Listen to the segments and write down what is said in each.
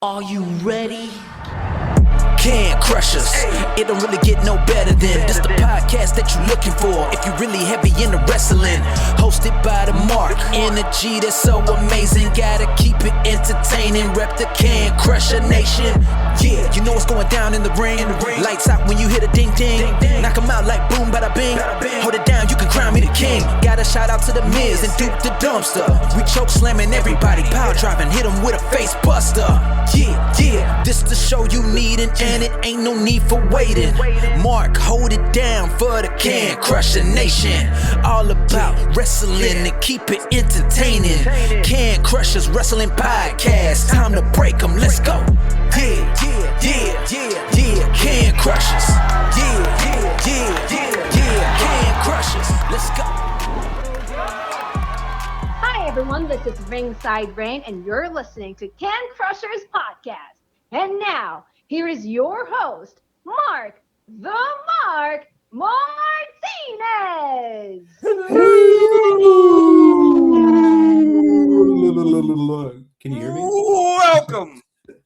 Are you ready? Can crush us. It don't really get no better than this. The podcast that you're looking for if you're really heavy into wrestling. Hosted by the Mark. Energy that's so amazing. Gotta keep it entertaining. Rep the Can Crusher Nation. Yeah, you know what's going down in the ring. Lights out when you hit a ding ding. Knock 'em out like boom bada bing. Hold it down, you can crown me the king. Got a shout out to the Miz and Duke the Dumpster. We choke slamming everybody. Power driving, hit 'em with a face buster. Yeah, this the show you need and it ain't no need for waiting. Mark, hold it down for the Can Crusher Nation. All about wrestling and keep it entertaining. Can Crushers Wrestling Podcast. Time to break 'em, let's go. Yeah, Can Crushers. Yeah, Can Crushers. Let's go. Hi everyone, this is Ringside Rain and you're listening to Can Crushers Podcast. And now, here is your host, Mark the Mark Martinez. Can you hear me? Welcome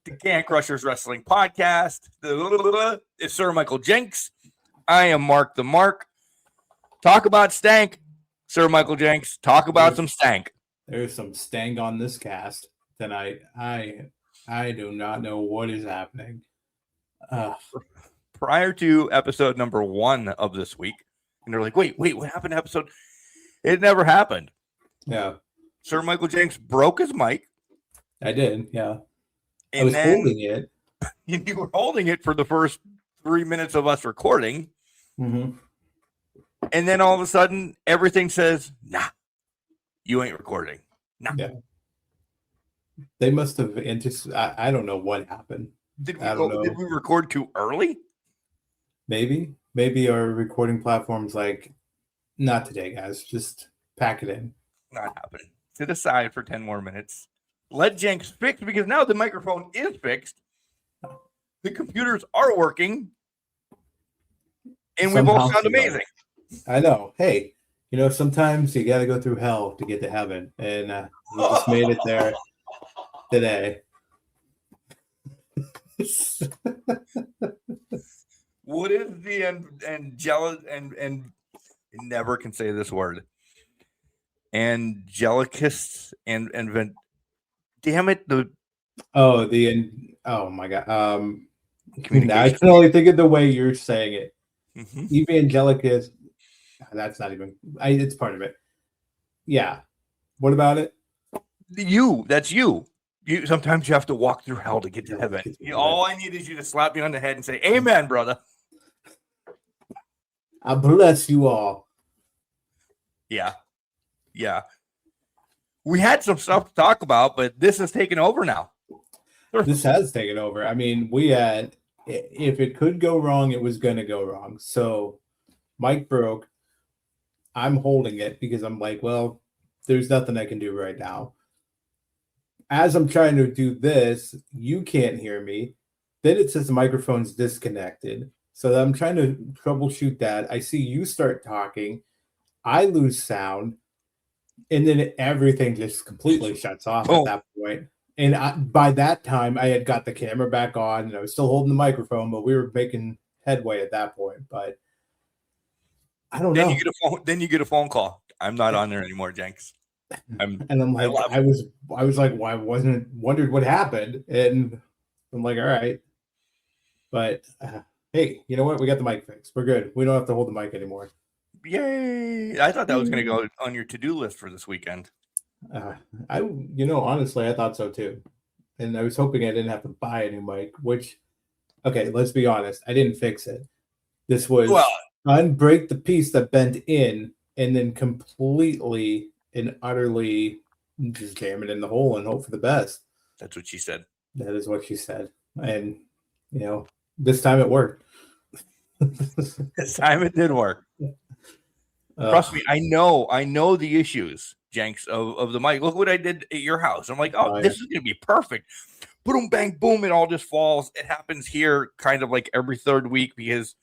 to Can Crushers Wrestling Podcast. It's Sir Michael Jenks. I am Mark the Mark. Talk about stank, Sir Michael Jenks. Talk about some stank. There's some stank on this cast tonight. I do not know what is happening. Prior to episode number 1 of this week, and they're like, wait, what happened to episode? It never happened. Yeah. Sir Michael Jenks broke his mic. I did, yeah. And I was holding it. You were holding it for the first 3 minutes of us recording. Mm-hmm. And then all of a sudden, everything says, nah, you ain't recording. Nah. Yeah. They must have I don't know what happened. Did we record too early? Maybe our recording platform's like, not today, guys. Just pack it in. Not happening. Sit aside for 10 more minutes. Let Jenks fix, because now the microphone is fixed. The computers are working. And we both sound amazing. I know. Hey, sometimes you got to go through hell to get to heaven. And we just made it there today. What is the angelic and never can say this word? Angelicus and damn it, oh my god. I can only think of the way you're saying it. Mm-hmm. Evangelicus. That's not even. It's part of it. Yeah. What about it? That's you. Sometimes you have to walk through hell to get to heaven. All I need is you to slap me on the head and say, "Amen, brother." I bless you all. Yeah. We had some stuff to talk about, but this has taken over now. This has taken over. I mean, if it could go wrong, it was going to go wrong. So Mike broke. I'm holding it because I'm like, well, there's nothing I can do right now. As I'm trying to do this, you can't hear me. Then it says the microphone's disconnected. So I'm trying to troubleshoot that. I see you start talking. I lose sound. And then everything just completely shuts off at that point. And by that time, I had got the camera back on. And I was still holding the microphone, but we were making headway at that point. But I don't know. Then you get a phone call. I'm not on there anymore, Jenks. I'm like, I was like, well, I wondered what happened, and I'm like, all right, but hey, you know what? We got the mic fixed. We're good. We don't have to hold the mic anymore. Yay! I thought that was going to go on your to-do list for this weekend. Honestly, I thought so too, and I was hoping I didn't have to buy a new mic. Which, okay, let's be honest, I didn't fix it. This was unbreak the piece that bent in, and then completely and utterly just jam it in the hole and hope for the best. That's what she said. That is what she said. And, this time it worked. This time it did work. Trust me, I know the issues, Jenks, of the mic. Look what I did at your house. I'm like, this is going to be perfect. Boom, bang, boom, it all just falls. It happens here kind of like every third week because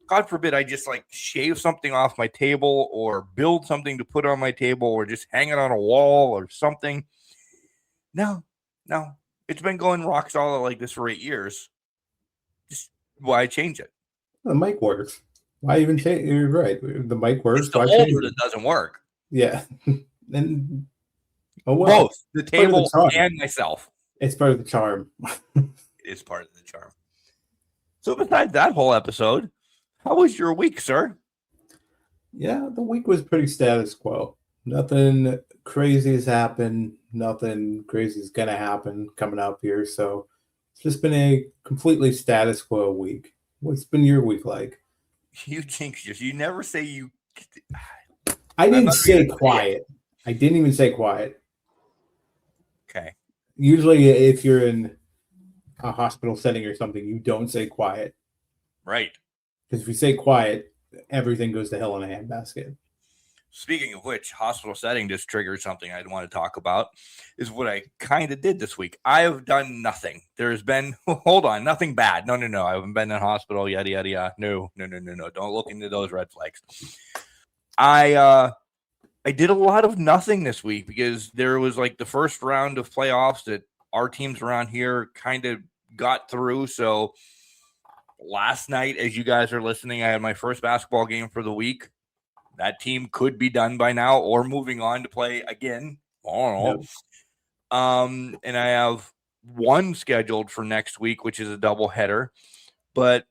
God forbid I just like shave something off my table or build something to put on my table or just hang it on a wall or something. No, It's been going rock solid like this for 8 years. Just why change it? The mic works. Why even change? You're right. The mic works. It's the Why holder change that it? doesn't work. Yeah. And oh well. Both the It's part of the table charm. and myself. It's part of the charm. It is part of the charm. So besides that whole episode, how was your week, sir? Yeah, the week was pretty status quo. Nothing crazy has happened. Nothing crazy is gonna happen coming up here. So it's just been a completely status quo week. What's been your week like? You jinx yours. You never say you. I I'm didn't not say gonna say quiet. I didn't even say quiet. Okay. Usually, if you're in a hospital setting or something, you don't say quiet. Right. Because if you say quiet, everything goes to hell in a handbasket. Speaking of which, hospital setting just triggered something I'd want to talk about. Is what I kind of did this week. I have done nothing. There's been hold on, nothing bad. No. I haven't been in hospital. Yada yada yada. No. Don't look into those red flags. I did a lot of nothing this week because there was like the first round of playoffs that our teams around here kind of got through. So last night, as you guys are listening, I had my first basketball game for the week. That team could be done by now or moving on to play again. I don't know. Yep. And I have one scheduled for next week, which is a doubleheader. But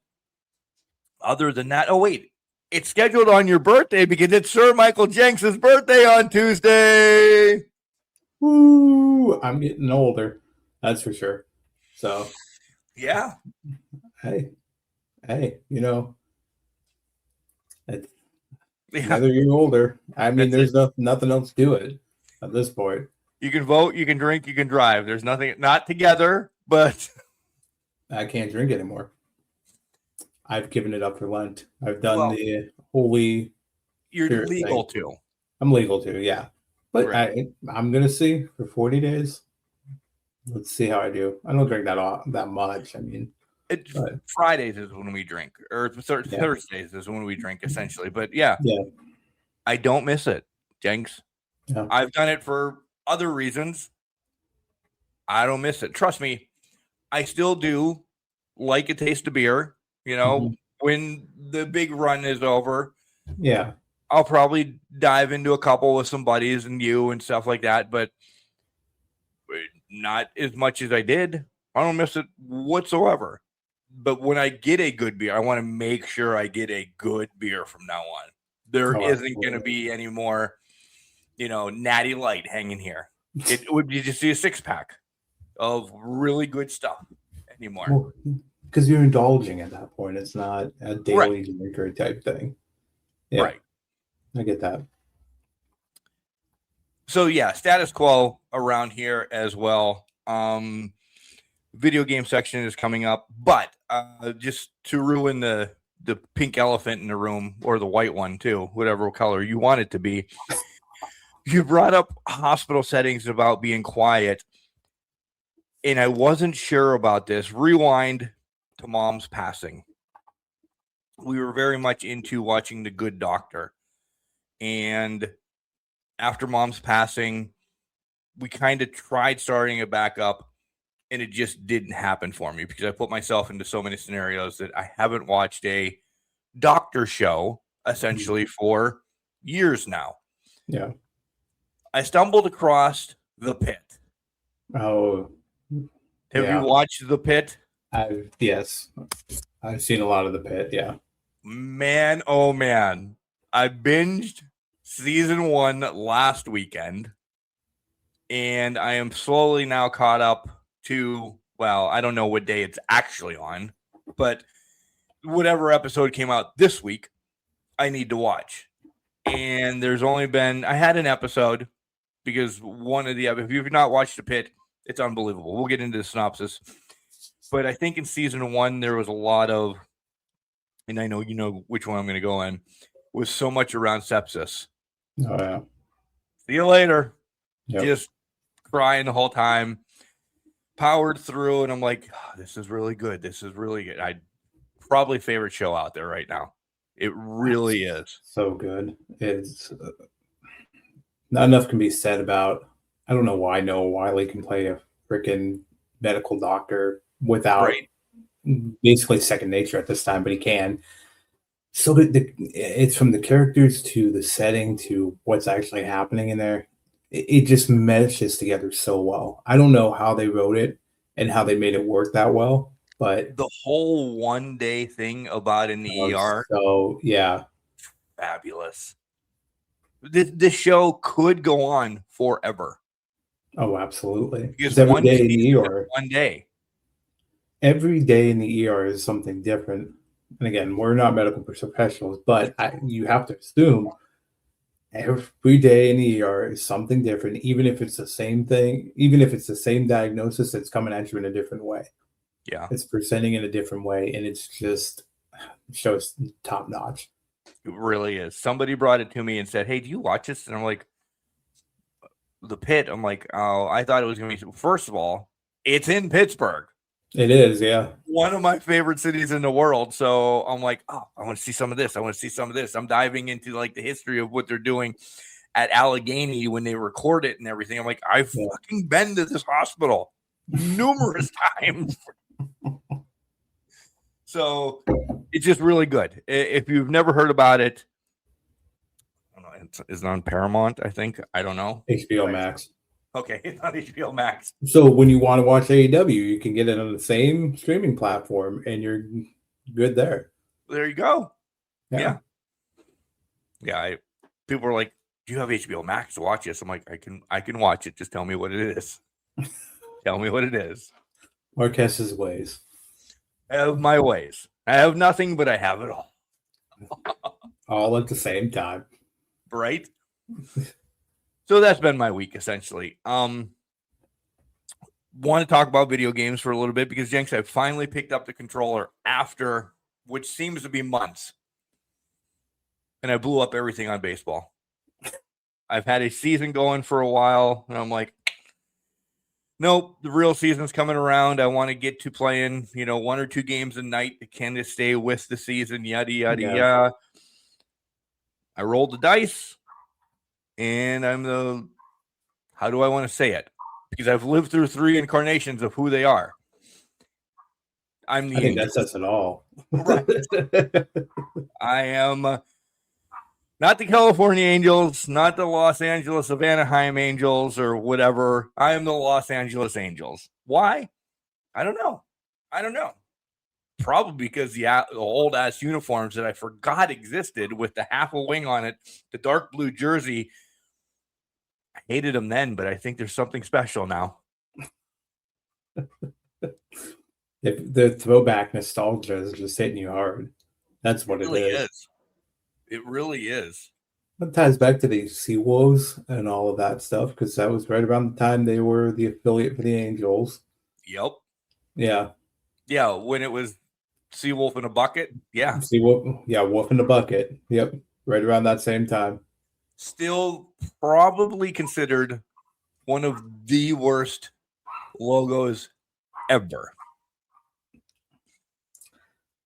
other than that, oh wait, it's scheduled on your birthday because it's Sir Michael Jenks' birthday on Tuesday. Woo! I'm getting older, that's for sure. So, yeah. Hey, you know, another year older. I mean, there's nothing else to it at this point. You can vote, you can drink, you can drive. There's nothing, not together, but I can't drink anymore. I've given it up for Lent. I've done the holy. You're legal to. I'm legal to, yeah. But right. I'm gonna see for 40 days. Let's see how I do. I don't drink that much. I mean, Fridays is when we drink, or Thursdays is when we drink, essentially. But yeah, I don't miss it, Jenks. Yeah. I've done it for other reasons. I don't miss it. Trust me, I still do like a taste of beer. You know, when the big run is over, I'll probably dive into a couple with some buddies and you and stuff like that, but not as much as I did. I don't miss it whatsoever. But when I get a good beer, I want to make sure I get a good beer from now on. There isn't going to be any more, Natty Light hanging here. It would be just a 6-pack of really good stuff anymore. Well, because you're indulging at that point. It's not a daily drinker type thing. Yeah. Right. I get that. So, yeah, status quo around here as well. Video game section is coming up. But just to ruin the pink elephant in the room, or the white one too, whatever color you want it to be, you brought up hospital settings about being quiet. And I wasn't sure about this. Rewind to Mom's passing. We were very much into watching The Good Doctor. And after Mom's passing, we kind of tried starting it back up, and it just didn't happen for me because I put myself into so many scenarios that I haven't watched a doctor show essentially for years now. Yeah. I stumbled across The Pit. Oh, have you watched The Pit? Yes. I've seen a lot of The Pit, yeah. Man, oh man. I binged season 1 last weekend, and I am slowly now caught up to, well, I don't know what day it's actually on, but whatever episode came out this week, I need to watch. And there's only been, I had an episode because one of the, if you've not watched The Pit, it's unbelievable. We'll get into the synopsis. But I think in season 1, there was a lot of, and I know you know which one I'm going to go in, was so much around sepsis. Oh, yeah. See you later. Yep. Just crying the whole time. Powered through, and I'm like, oh, this is really good. This is really good. Probably favorite show out there right now. It really is. So good. It's not enough can be said about, I don't know why Noah Wiley can play a freaking medical doctor without Right. basically second nature at this time, but he can. So it's from the characters to the setting to what's actually happening in there. It just meshes together so well. I don't know how they wrote it and how they made it work that well, but The whole 1 day thing about in the ER, so yeah. fabulous. This show could go on forever. Oh, absolutely. Because Every one day in the season is ER, 1 day. every day in the ER is something different. And again, we're not medical professionals, but you have to assume every day in the ER is something different, even if it's the same thing, even if it's the same diagnosis, it's coming at you in a different way. Yeah. It's presenting in a different way, and it's just shows top notch. It really is. Somebody brought it to me and said, "Hey, do you watch this?" And I'm like, "The Pit." I'm like, "Oh, I thought it was going to be." First of all, it's in Pittsburgh. It is, yeah. One of my favorite cities in the world. So I'm like, "Oh, I want to see some of this. I want to see some of this." I'm diving into like the history of what they're doing at Allegheny when they record it and everything. I'm like, I've fucking been to this hospital numerous times. So it's just really good. If you've never heard about it, I don't know, it's on Paramount, I think. I don't know. HBO Max. Okay, it's on HBO Max. So when you want to watch AEW, you can get it on the same streaming platform, and you're good there. There you go. Yeah. People are like, "Do you have HBO Max to watch this?" I'm like, I can watch it. Just tell me what it is. Tell me what it is. Mark has his ways. I have my ways. I have nothing, but I have it all. All at the same time. Right? So that's been my week, essentially. Want to talk about video games for a little bit because, Jenks, I finally picked up the controller after, which seems to be months. And I blew up everything on baseball. I've had a season going for a while, and I'm like, nope, the real season's coming around. I want to get to playing, 1 or 2 games a night to kind of stay with the season, yada, yada, yada. I rolled the dice, and I'm how do I want to say it? Because I've lived through 3 incarnations of who they are. I think that says it all. Right. I am not the California Angels, not the Los Angeles of Anaheim Angels or whatever. I am the Los Angeles Angels. Why? I don't know. Probably because the old ass uniforms that I forgot existed with the half a wing on it, the dark blue jersey. I hated them then, but I think there's something special now. The throwback nostalgia is just hitting you hard. That's what it really is. It really is. It ties back to the Seawolves and all of that stuff because that was right around the time they were the affiliate for the Angels. Yep. Yeah. Yeah, when it was Seawolf in a bucket. Yeah. Seawolf. Yeah, Wolf in the bucket. Yep. Right around that same time. Still probably considered one of the worst logos ever.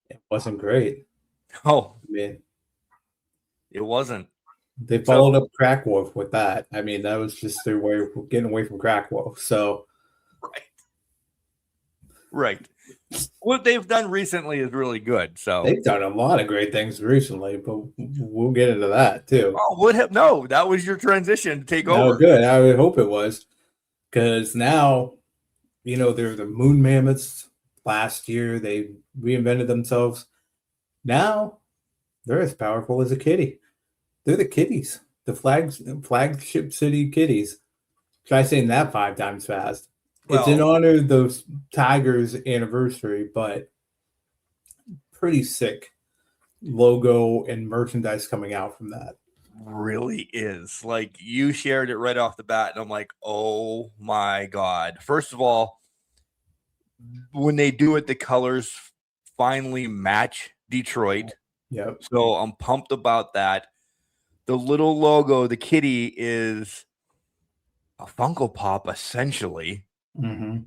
It wasn't great. Oh, man. It wasn't. They followed up Crack Wolf with that. I mean, that was just their way of getting away from Crack Wolf. So, right. What they've done recently is really good. So they've done a lot of great things recently, but we'll get into that too. Oh, that was your transition to take over. Good. I would hope it was, because now, they're the Moon Mammoths. Last year, they reinvented themselves. Now, they're as powerful as a kitty. They're the kitties, the flagship city kitties. Try saying that 5 times fast. Well, it's in honor of those Tigers' anniversary, but pretty sick logo and merchandise coming out from that. Really is. Like, you shared it right off the bat, and I'm like, oh my God. First of all, when they do it, the colors finally match Detroit. Yep. So I'm pumped about that. The little logo, the kitty, is a Funko Pop, essentially. Mm-hmm.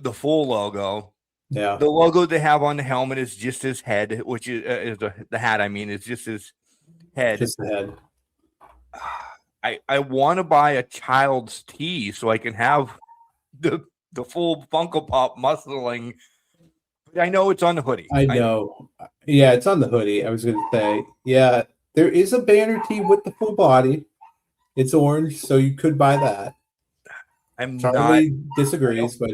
The full logo. Yeah. The logo they have on the helmet is just his head, which is the hat. I mean, it's just his head. Just the head. I want to buy a child's tee so I can have the the full Funko Pop muscling. I know it's on the hoodie. I know. Yeah, it's on the hoodie. I was going to say, yeah, there is a banner tee with the full body. It's orange, so you could buy that. Charlie disagrees, but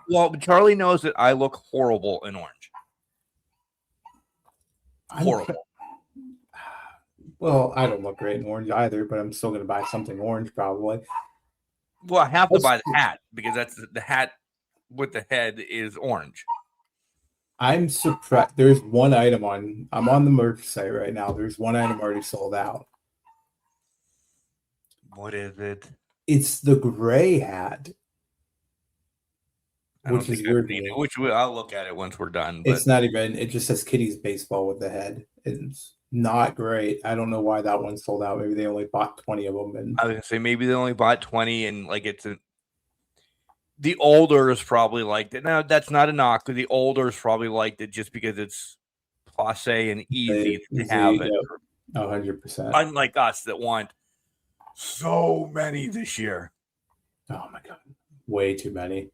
Well, Charlie knows that I look horrible in orange. Horrible. Well, I don't look great in orange either, but I'm still going to buy something orange probably. Well, I have to buy the hat because that's the hat with the head is orange. I'm surprised. There's one item I'm on the merch site right now. There's one item already sold out. What is it? It's the gray hat. Which is weird. Which I'll look at it once we're done. But it's not even, it just says Kitty's baseball with the head. It's not great. I don't know why that one sold out. Maybe they only bought 20 of them. And I was gonna say maybe they only bought 20 and like the olders probably liked it. Now that's not a knock, but the olders probably liked it just because it's passe and easy to have it. 100%. Unlike us that want so many this year. Oh my god, way too many.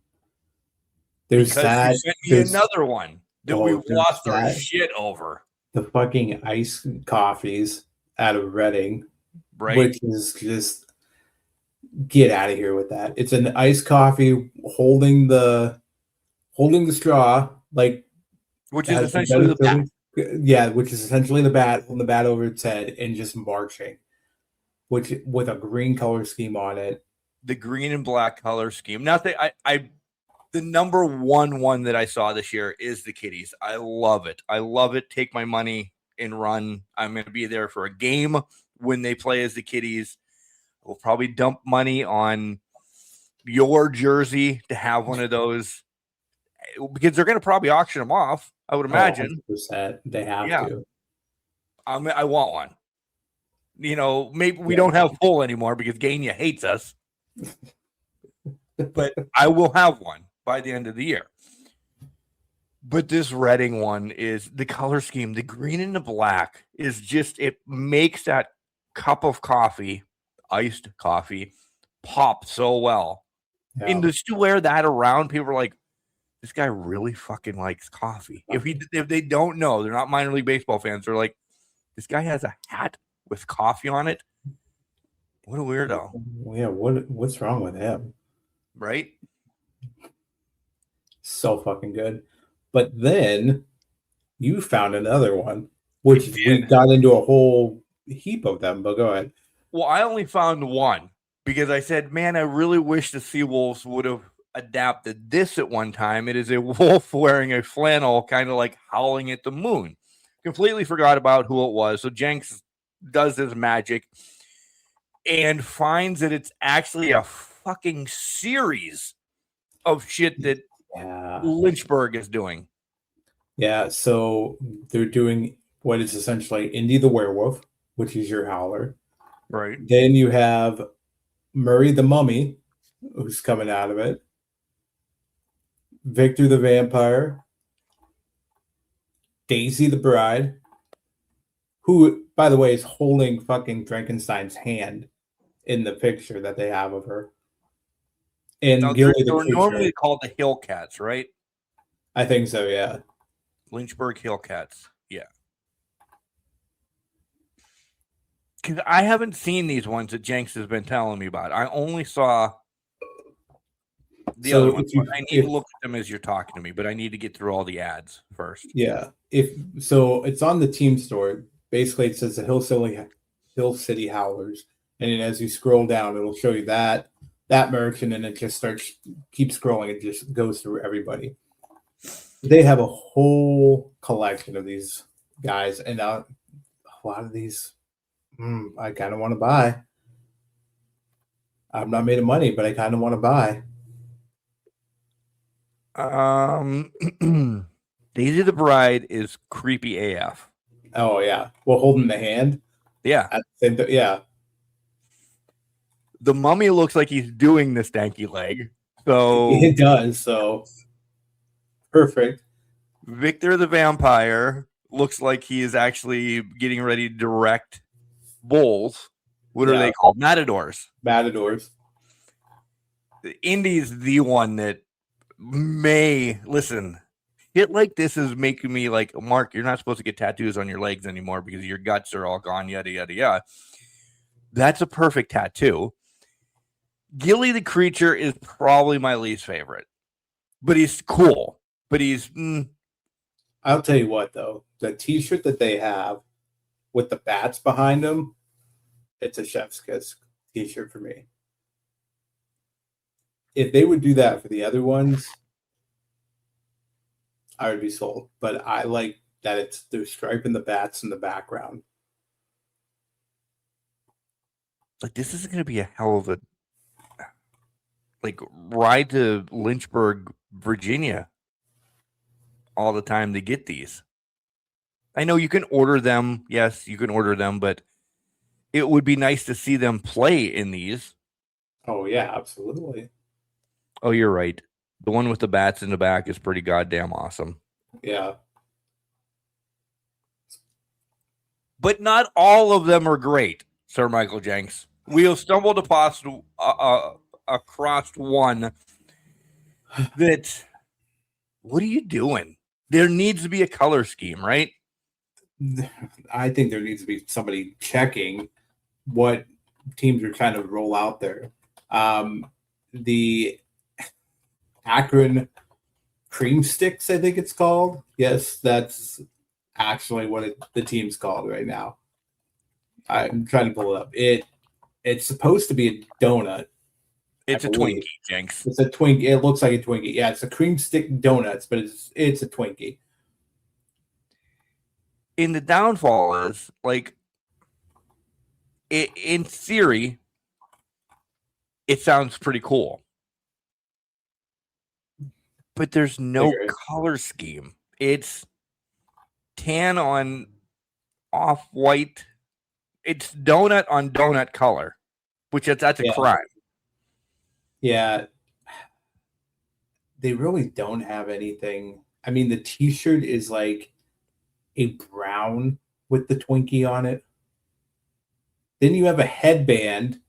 There's because that. You sent me another one that we've lost our shit over. The fucking iced coffees out of Reading, right? Which is just get out of here with that. It's an iced coffee holding the straw, like which is essentially the bat. Yeah, which is essentially the bat, holding the bat over its head and just marching. Which with a green color scheme on it. The green and black color scheme. Nothing. The number one that I saw this year is the Kitties. I love it. I love it. Take my money and run. I'm going to be there for a game when they play as the Kitties. We'll probably dump money on your jersey to have one of those because they're going to probably auction them off. I would imagine. 100%. They have to. I want one. Maybe we don't have full anymore because Gania hates us. But I will have one by the end of the year. But this Reading one is the color scheme. The green and the black is just, it makes that cup of coffee, iced coffee, pop so well. Yeah. And just to wear that around, people are like, this guy really fucking likes coffee. If they don't know, they're not minor league baseball fans. They're like, this guy has a hat with coffee on it. What a weirdo. Yeah, what's wrong with him? Right? So fucking good. But then you found another one, which we got into a whole heap of them, but go ahead. Well, I only found one because I said, man, I really wish the Seawolves would have adapted this at one time. It is a wolf wearing a flannel, kind of like howling at the moon. Completely forgot about who it was. So Jenks does his magic and finds that it's actually a fucking series of shit that Lynchburg is doing. Yeah, so they're doing what is essentially Indy the Werewolf, which is your howler. Right. Then you have Murray the Mummy, who's coming out of it. Victor the Vampire. Daisy the Bride, who, by the way, is holding fucking Frankenstein's hand in the picture that they have of her. And they're normally called the Hillcats, right? I think so, yeah. Lynchburg Hillcats, yeah. Because I haven't seen these ones that Jenks has been telling me about. I only saw the other ones. I need to look at them as you're talking to me, but I need to get through all the ads first. Yeah. It's on the team store. Basically, it says the Hill City Howlers. And then as you scroll down, it'll show you that merch, and then it just keeps scrolling. It just goes through everybody. They have a whole collection of these guys, and a lot of these I kind of want to buy. I'm not made of money, but I kind of want to buy. Daisy the Bride is creepy AF. Oh yeah, well, holding the hand. Yeah, yeah. The Mummy looks like he's doing the stanky leg. So it does. So perfect. Victor the Vampire looks like he is actually getting ready to direct bulls. What are they called? Matadors. Matadors. The Indy's the one that listen. Shit like this is making me like, Mark, you're not supposed to get tattoos on your legs anymore because your guts are all gone, yada, yada, yada. That's a perfect tattoo. Gilly the Creature is probably my least favorite, but he's cool. But he's. I'll tell you what, though. The T-shirt that they have with the bats behind them, it's a chef's kiss T-shirt for me. If they would do that for the other ones, I would be sold. But I like that they're striping the bats in the background. Like, this is going to be a hell of a ride to Lynchburg, Virginia all the time to get these. I know you can order them. Yes, you can order them, but it would be nice to see them play in these. Oh, yeah, absolutely. Oh, you're right. The one with the bats in the back is pretty goddamn awesome. Yeah. But not all of them are great, Sir Michael Jenks. We have stumbled across one that, what are you doing? There needs to be a color scheme, right? I think there needs to be somebody checking what teams are trying to roll out there. The Akron Cream Sticks, I think it's called. Yes, that's actually what the team's called right now. I'm trying to pull it up. It's supposed to be a donut. It's a Twinkie, Jenks. It's a Twinkie. It looks like a Twinkie. Yeah, it's a cream stick donuts, but it's a Twinkie. In the downfall is, like, in theory, it sounds pretty cool. But there's no color scheme. It's tan on off-white. It's donut on donut color, which that's a crime. Yeah. They really don't have anything. I mean, the T-shirt is like a brown with the Twinkie on it. Then you have a headband.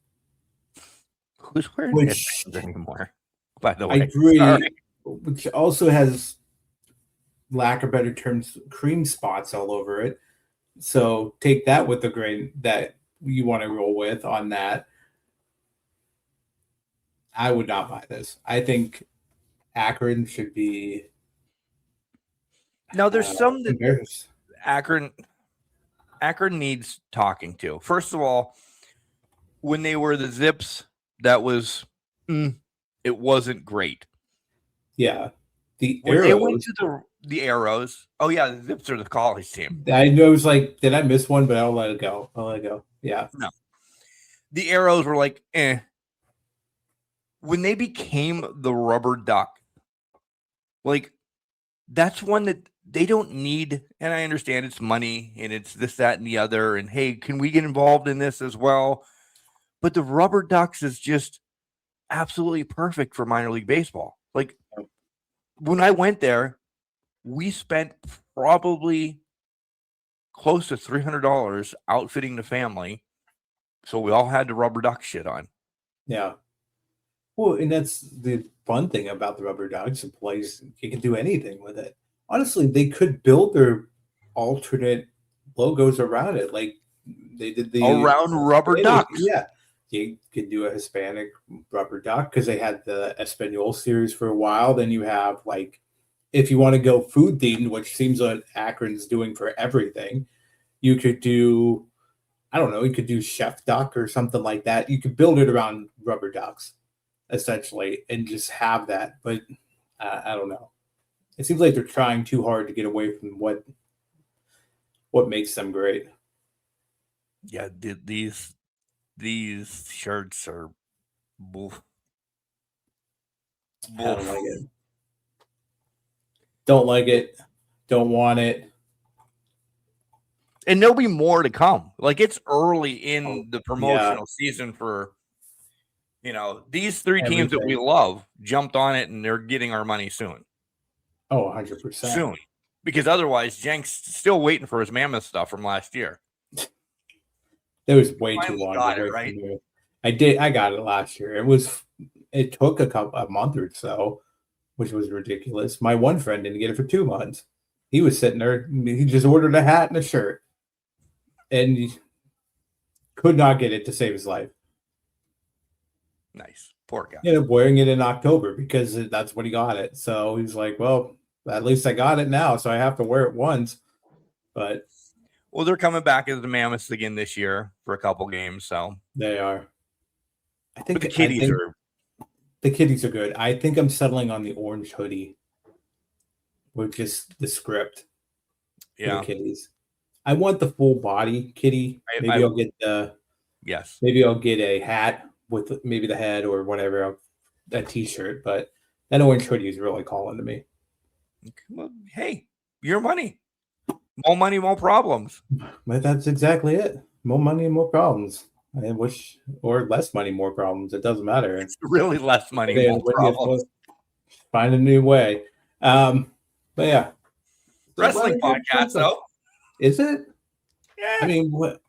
Who's wearing headbands anymore? By the way, I agree. Sorry. Which also has, lack of better terms, cream spots all over it. So take that with the grain that you want to roll with on that. I would not buy this. I think Akron should be. Now, there's some that Akron needs talking to. First of all, when they were the Zips, that was it wasn't great. Yeah, the Arrows. They went to the Arrows. Oh yeah, the Zips are the college team. I know. It was like, did I miss one? But I'll let it go. Yeah. No, the Arrows were like, eh. When they became the Rubber Duck, like, that's one that they don't need. And I understand it's money and it's this, that, and the other. And hey, can we get involved in this as well? But the Rubber Ducks is just absolutely perfect for minor league baseball. Like, when I went there, we spent probably close to $300 outfitting the family. So we all had the Rubber Duck shit on. Yeah. Well, and that's the fun thing about the Rubber Ducks. It plays, you can do anything with it. Honestly, they could build their alternate logos around it, like they did around Rubber Ducks. Yeah, you could do a Hispanic Rubber Duck because they had the Espanol series for a while. Then you have, like, if you want to go food themed, which seems what Akron's doing for everything, you could do, I don't know, you could do Chef Duck or something like that. You could build it around Rubber Ducks, essentially, and just have that. But I don't know. It seems like they're trying too hard to get away from what makes them great. Yeah, these shirts are boof. I don't like it. Don't like it. Don't want it. And there'll be more to come. Like, it's early in the promotional season for, these three teams that we love jumped on it, and they're getting our money soon. Oh, 100%. Soon. Because otherwise, Jenks still waiting for his Mammoth stuff from last year. It was way too long. Right? I got it last year. It took a month or so, which was ridiculous. My one friend didn't get it for 2 months. He was sitting there. He just ordered a hat and a shirt, and he could not get it to save his life. Nice. Poor guy. Ended up wearing it in October because that's when he got it. So he was like, well, at least I got it now, so I have to wear it once. But well, they're coming back as the Mammoths again this year for a couple games. So they are. I think the Kitties are. The Kitties are good. I think I'm settling on the orange hoodie with just the script. Yeah, the Kitties. I want the full body kitty. Maybe I'll get the. Yes. Maybe I'll get a hat with maybe the head or whatever, a T-shirt. But that orange hoodie is really calling to me. Well, hey, your money. More money, more problems. But that's exactly it. More money, more problems. I wish, or less money, more problems. It doesn't matter. It's really less money, more problems. Find a new way. But yeah, wrestling podcast though. Is it? Yeah. I mean, what?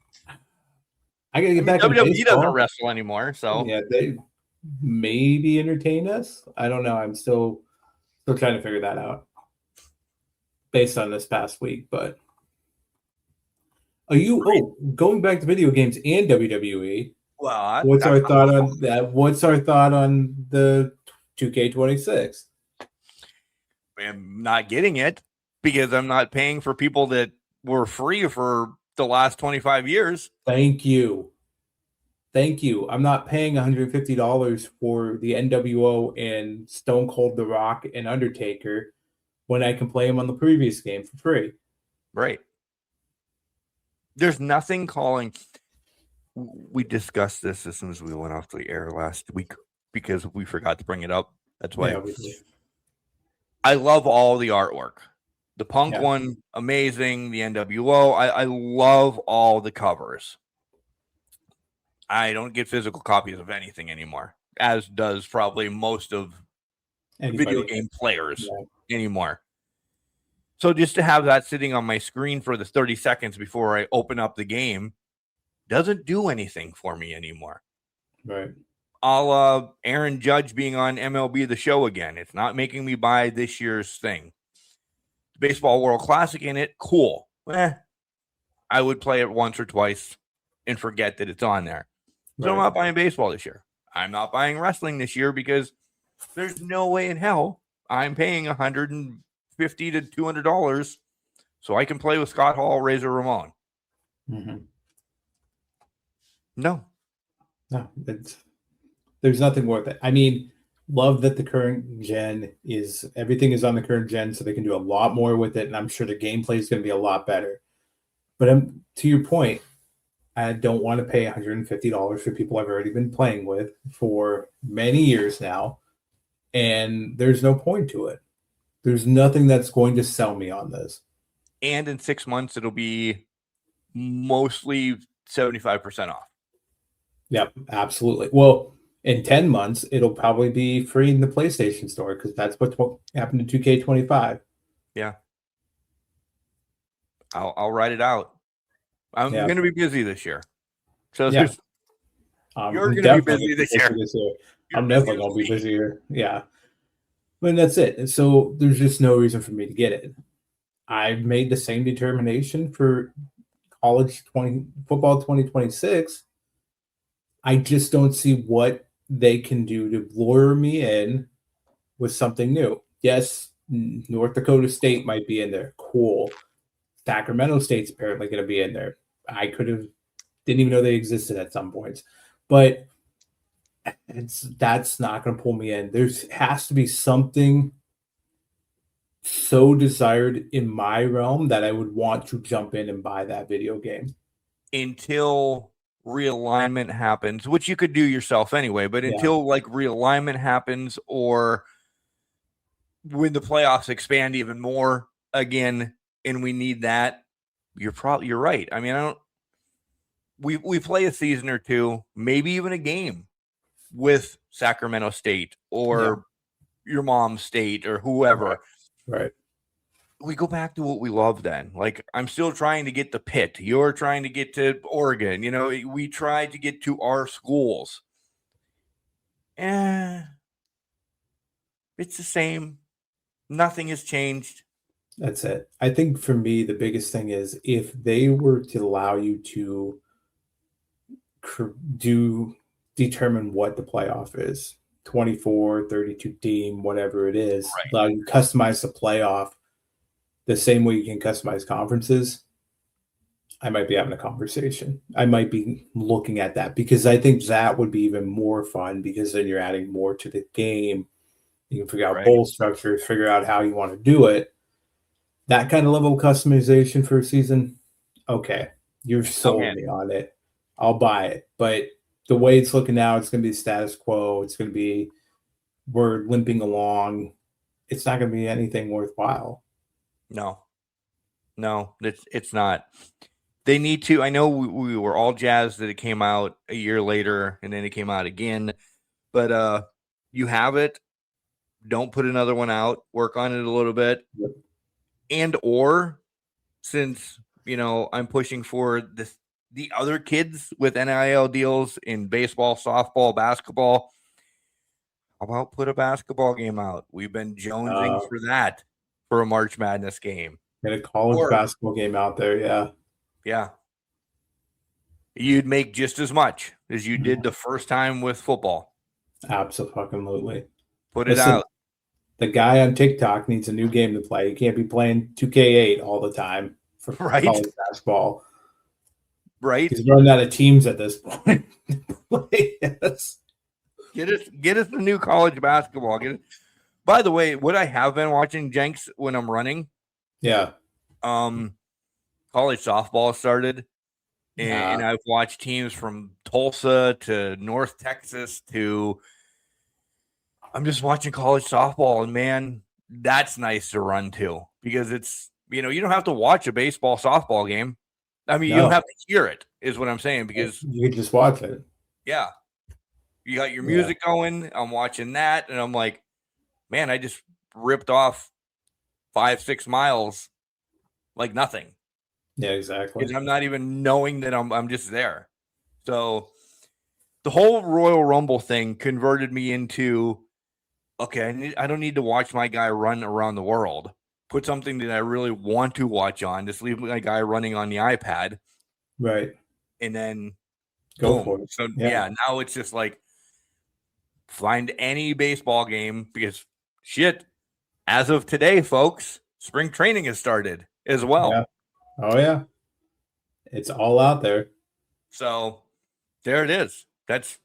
I gotta get back. WWE doesn't wrestle anymore, so yeah, they maybe entertain us. I don't know. I'm still trying to figure that out based on this past week. But are you going back to video games and WWE? Well, what's our thought on that? What's our thought on the 2K26? I'm not getting it because I'm not paying for people that were free for the last 25 years. Thank you. I'm not paying $150 for the NWO and Stone Cold The Rock and Undertaker when I can play them on the previous game for free. Right. There's nothing calling. We discussed this as soon as we went off the air last week because we forgot to bring it up. That's why. Yeah, we did. I love all the artwork. The Punk one, amazing. The NWO, I love all the covers. I don't get physical copies of anything anymore, as does probably most of video game players anymore. So just to have that sitting on my screen for the 30 seconds before I open up the game doesn't do anything for me anymore. Right. I'll Aaron Judge being on MLB The Show again. It's not making me buy this year's thing. Baseball World Classic in it, cool. I would play it once or twice and forget that it's on there. So I'm not buying baseball this year. I'm not buying wrestling this year because there's no way in hell I'm paying $150 to $200 so I can play with Scott Hall, Razor Ramon. Mm-hmm. No, there's nothing worth it. I mean, love that the current gen everything is on the current gen, so they can do a lot more with it, and I'm sure the gameplay is going to be a lot better. But to your point, I don't want to pay $150 for people I've already been playing with for many years now, and there's no point to it. There's nothing that's going to sell me on this. And in 6 months, it'll be mostly 75% off. Yep, absolutely. Well, in 10 months, it'll probably be free in the PlayStation Store because that's what happened to 2K25. Yeah. I'll write it out. I'm going to be busy this year. So you're going to be busy this year. I'm definitely going to be busier. Yeah. But that's it. So there's just no reason for me to get it. I've made the same determination for college football 2026. I just don't see what they can do to lure me in with something new. Yes, North Dakota State might be in there. Cool. Sacramento State's apparently going to be in there. I didn't even know they existed at some points. But that's not going to pull me in. There has to be something so desired in my realm that I would want to jump in and buy that video game. Until realignment happens, which you could do yourself anyway, but until like realignment happens or when the playoffs expand even more again and we need that, you're right. I mean, we play a season or two, maybe even a game with Sacramento State or your mom's state or whoever. Right. We go back to what we love then. Like, I'm still trying to get to Pitt. You're trying to get to Oregon. You know, we try to get to our schools. Maybe It's the same. Nothing has changed. That's it. I think for me, the biggest thing is if they were to allow you to determine what the playoff is, 24, 32 team, whatever it is, Right. allow you to customize the playoff the same way you can customize conferences, I might be having a conversation. I might be looking at that because I think that would be even more fun because then you're adding more to the game. You can figure out bowl structures, figure out how you want to do it. That kind of level of customization for a season, okay, you've sold me on it. I'll buy it. But the way it's looking now, it's going to be status quo. It's going to be we're limping along. It's not going to be anything worthwhile. No, it's not. They need to. I know we were all jazzed that it came out a year later and then it came out again. But you have it. Don't put another one out. Work on it a little bit. Yep. And or since, I'm pushing for the other kids with NIL deals in baseball, softball, basketball, how about put a basketball game out? We've been jonesing for that for a March Madness game. Get a college basketball game out there, yeah. Yeah. You'd make just as much as you did the first time with football. Absolutely. Put it out. The guy on TikTok needs a new game to play. He can't be playing 2K8 all the time for college basketball. Right. He's running out of teams at this point. Yes. Get us the new college basketball. By the way, what I have been watching, Jenks, when I'm running. Yeah. College softball started. And I've watched teams from Tulsa to North Texas to I'm just watching college softball, and man, that's nice to run to because it's, you don't have to watch a baseball softball game. I mean, you don't have to hear it is what I'm saying because you can just watch it. Yeah. You got your music going. I'm watching that. And I'm like, man, I just ripped off 5-6 miles like nothing. Yeah, exactly. Because I'm not even knowing that I'm just there. So the whole Royal Rumble thing converted me into, okay, I don't need to watch my guy run around the world. Put something that I really want to watch on. Just leave my guy running on the iPad. Right. And then go for it. So now it's just like find any baseball game because shit, as of today, folks, spring training has started as well. Yeah. Oh yeah. It's all out there. So there it is. That's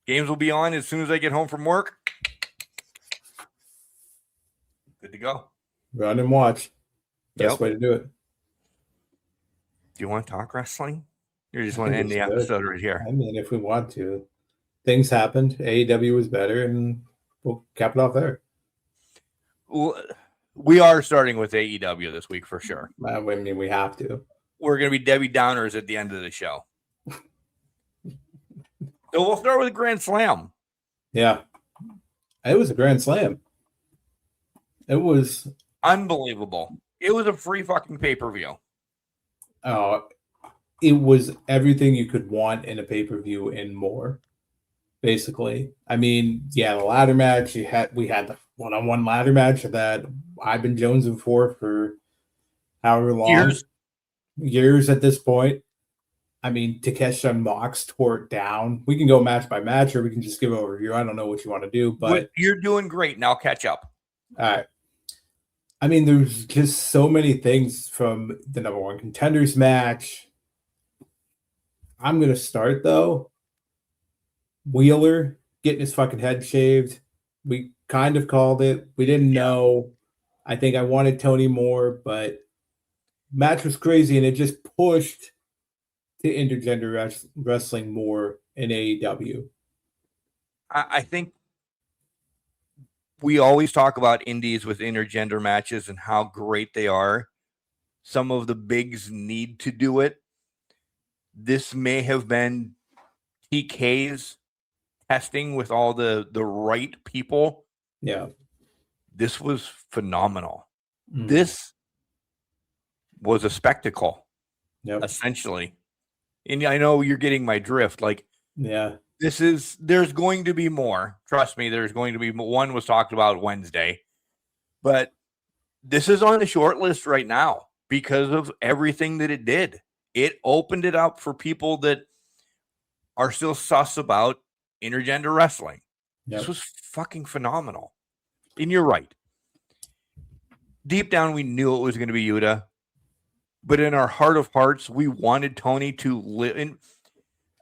games will be on as soon as I get home from work. Good to go. Run and watch. Best way to do it. Do you want to talk wrestling? Or you just want to end the episode right here? I mean, if we want to. Things happened. AEW was better, and we'll cap it off there. Well, we are starting with AEW this week for sure. I mean, we have to. We're going to be Debbie Downers at the end of the show. So we'll start with a Grand Slam. Yeah. It was a Grand Slam. It was unbelievable. It was a free fucking pay-per-view. It was everything you could want in a pay-per-view and more, basically. I mean, yeah, the ladder match, we had the one-on-one ladder match that I've been jonesing for however long. Years at this point. I mean, Takeshi and Mox tore it down. We can go match by match or we can just give an overview. I don't know what you want to do, but you're doing great. Now catch up. All right. I mean, there's just so many things from the number one contenders match. I'm going to start, though. Wheeler getting his fucking head shaved. We kind of called it. We didn't know. I think I wanted Tony more, but match was crazy, and it just pushed to intergender wrestling more in AEW. I think we always talk about indies with intergender matches and how great they are. Some of the bigs need to do it. This may have been TK's testing with all the right people. Yeah. This was phenomenal. Mm. This was a spectacle, essentially. And I know you're getting my drift. Like, yeah, There's going to be more. Trust me, there's going to be one was talked about Wednesday, but this is on the short list right now because of everything that it did. It opened it up for people that are still sus about intergender wrestling. Yep. This was fucking phenomenal. And you're right. Deep down, we knew it was going to be Yuta, but in our heart of hearts, we wanted Tony to live. And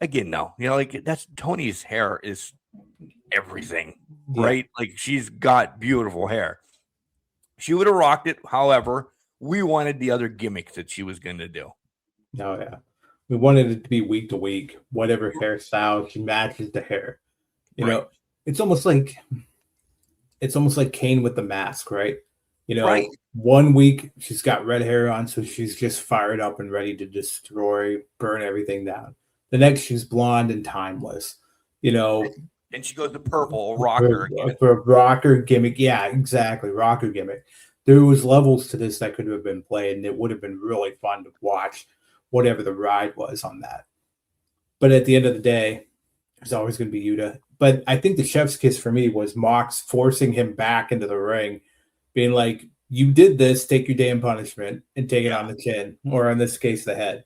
again, no, like that's Tony's hair is everything, right? Like she's got beautiful hair. She would have rocked it. However, we wanted the other gimmicks that she was going to do. Oh, yeah. We wanted it to be week to week, whatever hairstyle she matches the hair. You know, it's almost like Kane with the mask, right? You know, 1 week she's got red hair on, so she's just fired up and ready to destroy, burn everything down. The next, she's blonde and timeless. You know, and she goes to purple, rocker. For a rocker gimmick. Yeah, exactly. Rocker gimmick. There was levels to this that could have been played, and it would have been really fun to watch whatever the ride was on that. But at the end of the day, there's always going to be Yuta. But I think the chef's kiss for me was Mox forcing him back into the ring, being like, you did this, take your damn punishment and take it on the chin, or in this case, the head,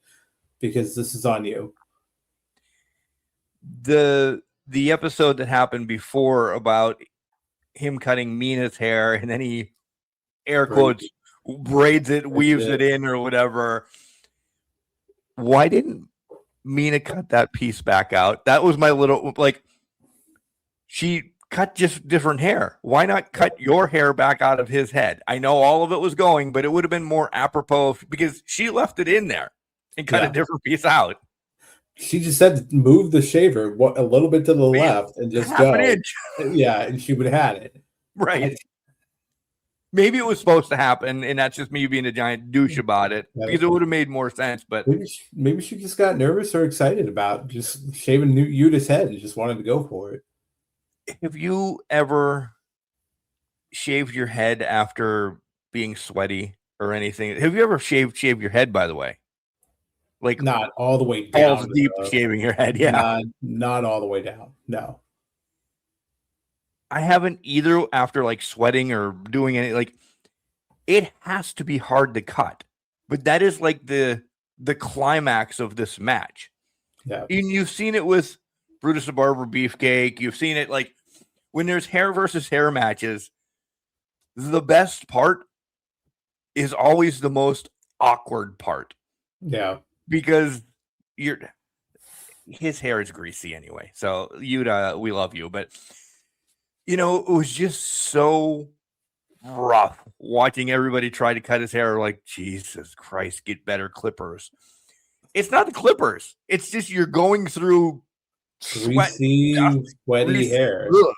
because this is on you. The episode that happened before about him cutting Mina's hair and then he air quotes braids it, weaves it in or whatever. Why didn't Mina cut that piece back out? That was my little, like, she cut just different hair. Why not cut your hair back out of his head? I know all of it was going, but it would have been more apropos because she left it in there and cut a different piece out. She just said to move the shaver a little bit to the left and just go. Yeah, and she would have had it. Right. Maybe it was supposed to happen, and that's just me being a giant douche about it because it would have made more sense. But maybe she just got nervous or excited about just shaving Yuta's head and just wanted to go for it. Have you ever shaved your head after being sweaty or anything? Have you ever shaved your head, by the way? Like not all the way down. Balls deep shaving your head, yeah. Not all the way down. No. I haven't either after like sweating or doing any like it has to be hard to cut. But that is like the climax of this match. Yeah. And you've seen it with Brutus the Barber Beefcake. You've seen it like when there's hair versus hair matches, the best part is always the most awkward part. Yeah. Because his hair is greasy anyway. So Yuta, we love you. But you know, it was just so rough watching everybody try to cut his hair. Like, Jesus Christ, get better clippers. It's not the clippers. It's just you're going through sweaty hair. Ugh.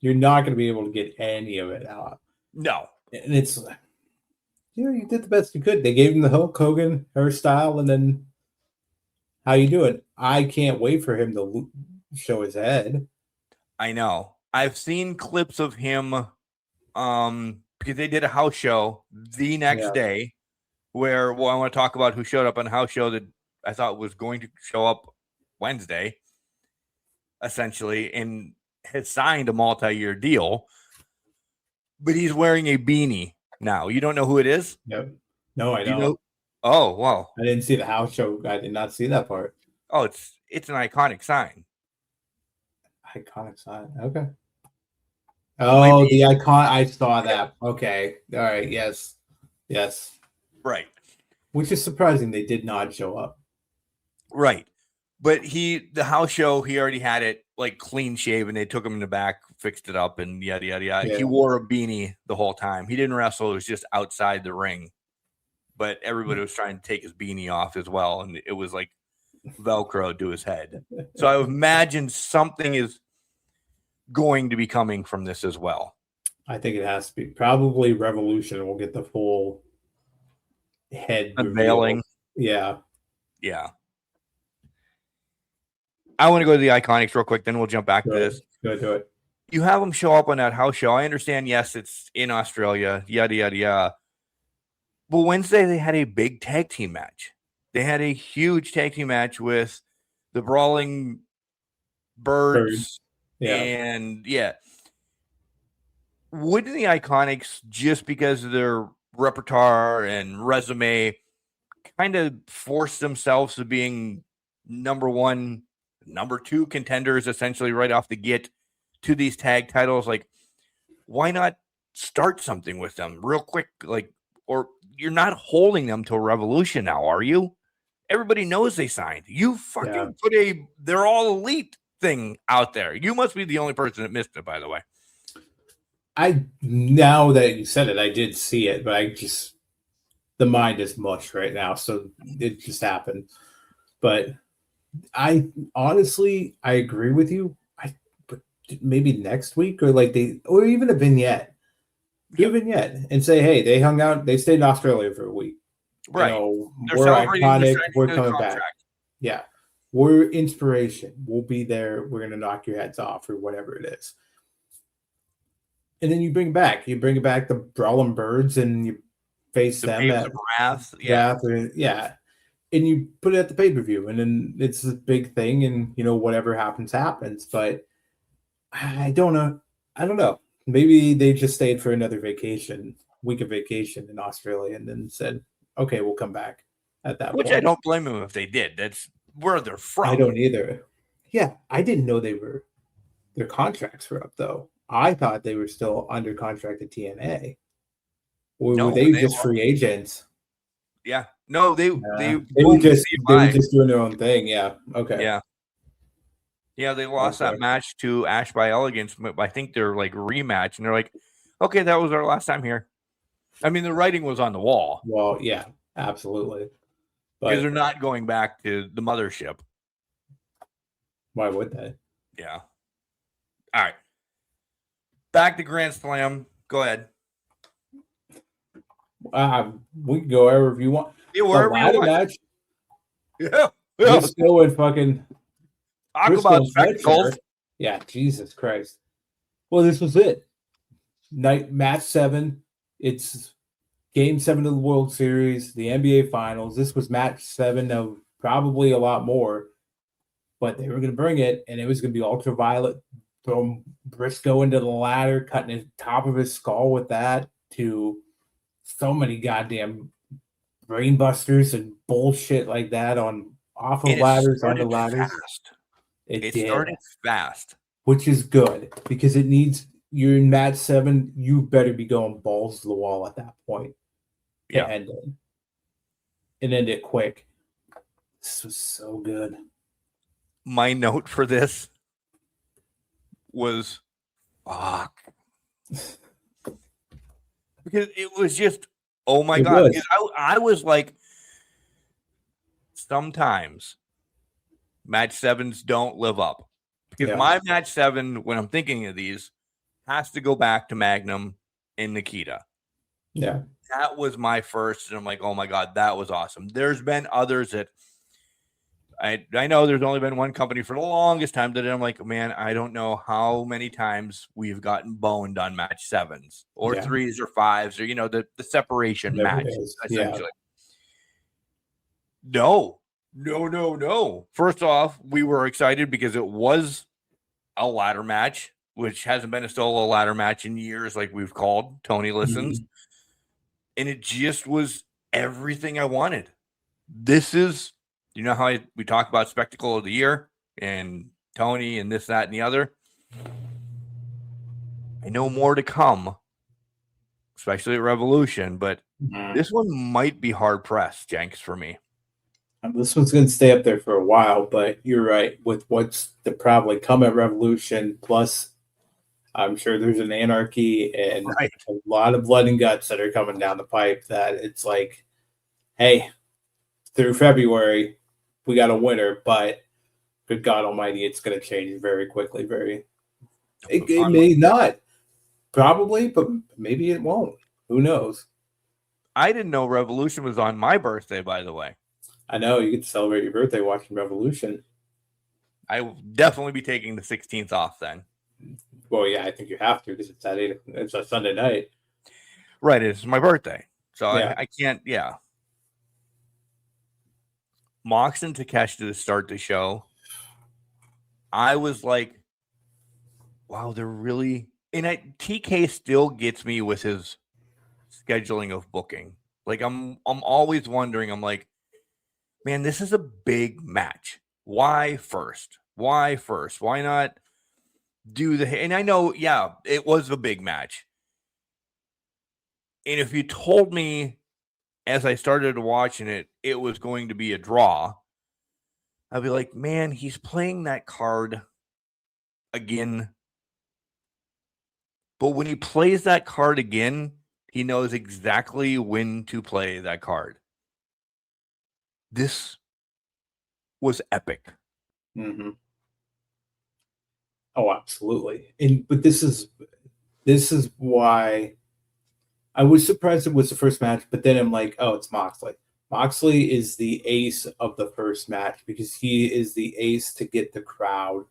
You're not going to be able to get any of it out. No. And it's, you did the best you could. They gave him the Hulk Hogan hairstyle, and then how you do it. I can't wait for him to show his head. I know. I've seen clips of him because they did a house show the next day where I want to talk about who showed up on a house show that I thought was going to show up Wednesday, essentially, and had signed a multi-year deal. But he's wearing a beanie now. You don't know who it is? Yep. No, I don't. You know? Oh, wow. I didn't see the house show. I did not see that part. Oh, it's an iconic sign. Iconic sign. Okay. Oh, the icon. I saw that. Okay. All right. Yes. Right. Which is surprising. They did not show up. Right. But the house show, he already had it like clean shaven. They took him in the back, fixed it up, and yada, yada, yada. Yeah. He wore a beanie the whole time. He didn't wrestle. It was just outside the ring. But everybody was trying to take his beanie off as well. And it was like Velcro to his head. So I imagine something is going to be coming from this as well. I think it has to be. Probably Revolution will get the full head unveiling. Yeah. I want to go to the Iconics real quick, then we'll jump back to this. Go to it. You have them show up on that house show. I understand, yes, it's in Australia, yada, yada, yada. But Wednesday, they had a big tag team match. They had a huge tag team match with the Brawling Birds. Yeah. And wouldn't the Iconics, just because of their repertoire and resume, kind of force themselves to being number one, number two contenders essentially right off the get to these tag titles? Like, why not start something with them real quick? Like, or you're not holding them to a Revolution now, are you? Everybody knows they signed. You fucking put they're all elite thing out there. You must be the only person that missed it, by the way. Now that you said it, I did see it, but the mind is mush right now, so it just happened. But I honestly agree with you. But maybe next week or even a vignette. Do a vignette and say, hey, they hung out, they stayed in Australia for a week. Right. We're iconic, we're coming back. Yeah. We're inspiration. We'll be there. We're gonna knock your heads off or whatever it is. And then you bring back the Brawling Birds and you face them at Wrath. And you put it at the pay-per-view, and then it's a big thing, and whatever happens. But I don't know. Maybe they just stayed for another week of vacation in Australia, and then said, okay, we'll come back at that point. Which I don't blame them if they did. That's where they're from. I don't either. Yeah, I didn't know their contracts were up, though. I thought they were still under contract at TNA. Or were they just free agents? Yeah. No, they were just doing their own thing. Yeah. Okay. Yeah. Yeah, they lost that match to Ash by Elegance. I think they're like rematch, and they're like, okay, that was our last time here. I mean, the writing was on the wall. Well, yeah, absolutely. Because they're not going back to the mothership. Why would they? Yeah. All right. Back to Grand Slam. Go ahead. We can go wherever you want. Yeah, wherever you want. Match. Yeah. Let's go and fucking talk about spectacles. Yeah, Jesus Christ. Well, this was it. Match 7. It's Game 7 of the World Series, the NBA Finals. This was Match 7 of probably a lot more, but they were going to bring it, and it was going to be Ultraviolet throwing Briscoe into the ladder, cutting the top of his skull with that, to so many goddamn brainbusters and bullshit like that off of ladders, onto ladders. It started fast. Which is good, because it needs, you're in match 7, you better be going balls to the wall at that point to end it. And end it quick. This was so good. My note for this was, fuck. Because it was just, oh my God. I was like, sometimes match 7s don't live up. Because my match 7, when I'm thinking of these, has to go back to Magnum and Nikita. Yeah. That was my first, and I'm like, oh my God, that was awesome. There's been others that I know there's only been one company for the longest time that I'm like, man, I don't know how many times we've gotten boned on match 7s or 3s or 5s or, the separation match, essentially. No. First off, we were excited because it was a ladder match, which hasn't been still a ladder match in years, like we've called. Tony listens. Mm-hmm. And it just was everything I wanted. This is, how we talk about spectacle of the year and Tony and this, that, and the other. I know more to come, especially at Revolution, but this one might be hard pressed, Jenks, for me. This one's going to stay up there for a while, but you're right. With what's to probably come at Revolution, plus I'm sure there's an Anarchy and a lot of blood and guts that are coming down the pipe, that it's like, hey, through February, we got a winner, but good God almighty, it's going to change very quickly. It may not, probably, but maybe it won't. Who knows? I didn't know Revolution was on my birthday, by the way. I know, you get to celebrate your birthday watching Revolution. I will definitely be taking the 16th off then. Well, yeah, I think you have to, because it's a Sunday night. Right, it's my birthday. So I can't, Mox and Takeshi to start the show. I was like, wow, they're really. And TK still gets me with his scheduling of booking. Like I'm always wondering. I'm like, man, this is a big match. Why first? Why first? Why not do the? And I know, yeah, it was a big match. And if you told me as I started watching it, it was going to be a draw, I'd be like, man, he's playing that card again. But when he plays that card again, he knows exactly when to play that card. This was epic. Mm-hmm. Oh, absolutely. But this is why I was surprised it was the first match, but then I'm like, oh, it's Moxley. Moxley is the ace of the first match because he is the ace to get the crowd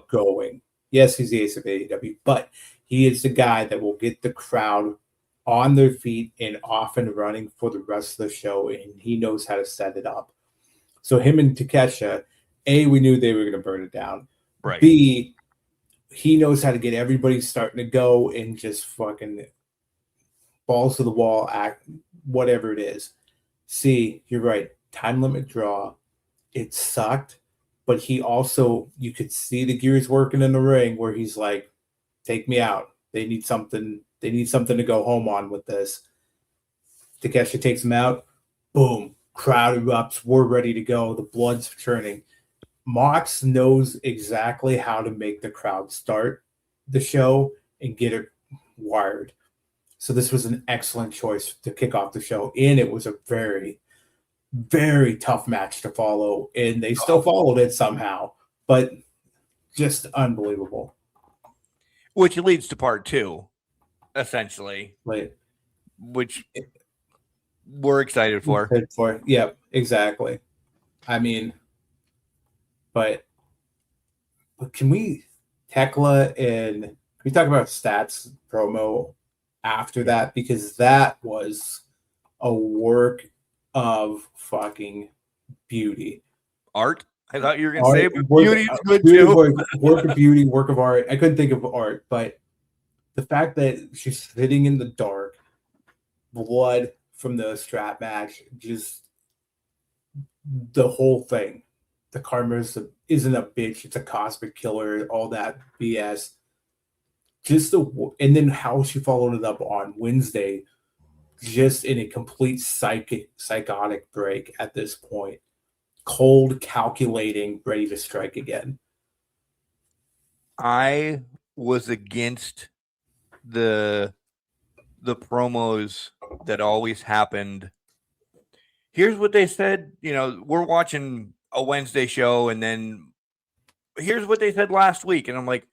going. Yes, he's the ace of AEW, but he is the guy that will get the crowd on their feet and off and running for the rest of the show, and he knows how to set it up. So him and Takesha, A, we knew they were going to burn it down. Right. B, he knows how to get everybody starting to go and just fucking balls to the wall, act, whatever it is. C, you're right. Time limit draw. It sucked, but he also, you could see the gears working in the ring where he's like, take me out. They need something to go home on with this. Takesha takes him out. Boom. Crowd erupts. We're ready to go. The blood's churning. Mox knows exactly how to make the crowd start the show and get it wired. So this was an excellent choice to kick off the show. And it was a very, very tough match to follow. And they still followed it somehow. But just unbelievable. Which leads to part 2, essentially. Like, which we're excited for. Yeah, exactly. I mean, but can we, Tekla, and can we talk about Stats promo after that? Because that was a work of fucking beauty. Art? I thought you were going to say, but beauty is good too. Work of beauty, work of art. I couldn't think of art, but the fact that she's sitting in the dark, blood from the strap match, just the whole thing. The karma isn't a bitch, it's a cosmic killer, all that BS. And then how she followed it up on Wednesday, just in a complete psychotic break at this point. Cold, calculating, ready to strike again. I was against the promos that always happened. Here's what they said. We're watching a Wednesday show, and then here's what they said last week. And I'm like,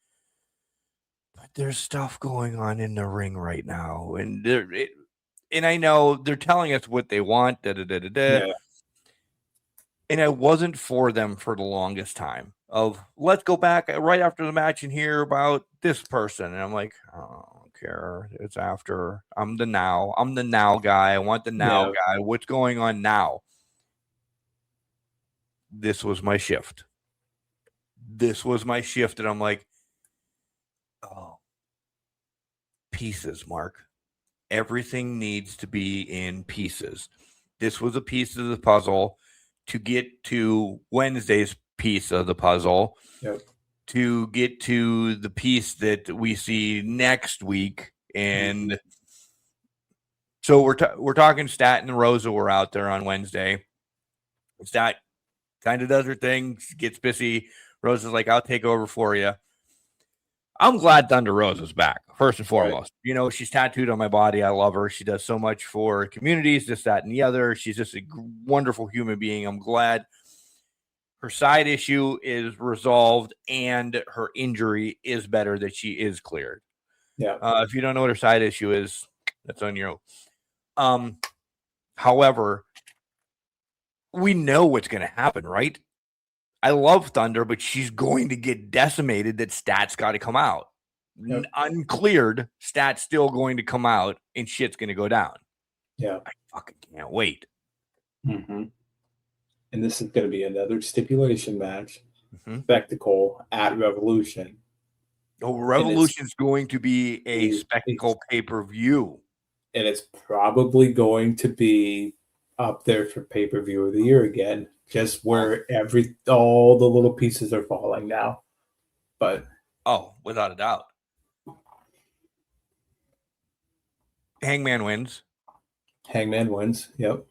but there's stuff going on in the ring right now. And I know they're telling us what they want. Yeah. And I wasn't for them for the longest time of let's go back right after the match and hear about this person. And I'm like, oh, I don't care. It's after. I'm the now guy. I want the now guy. What's going on now? This was my shift. And I'm like, oh, pieces, Mark. Everything needs to be in pieces. This was a piece of the puzzle to get to Wednesday's piece of the puzzle, to get to the piece that we see next week. And so we're talking Stat and Rosa were out there on Wednesday. Stat kind of does her thing, gets pissy. Rosa's like, I'll take over for you. I'm glad Thunder Rosa's back, first and foremost. Right. She's tattooed on my body. I love her. She does so much for communities, this, that, and the other. She's just a wonderful human being. I'm glad her side issue is resolved and her injury is better, that she is cleared. Yeah. If you don't know what her side issue is, that's on your own. However, we know what's going to happen, right? I love Thunder, but she's going to get decimated. That Stat's got to come out. Yep. Uncleared, Stat's still going to come out, and shit's going to go down. Yeah. I fucking can't wait. Mm-hmm. And this is going to be another stipulation match. spectacle at Revolution. Oh, Revolution's going to be a spectacle pay-per-view. And it's probably going to be up there for pay-per-view of the year again, just where all the little pieces are falling now. But without a doubt. Hangman wins. Yep.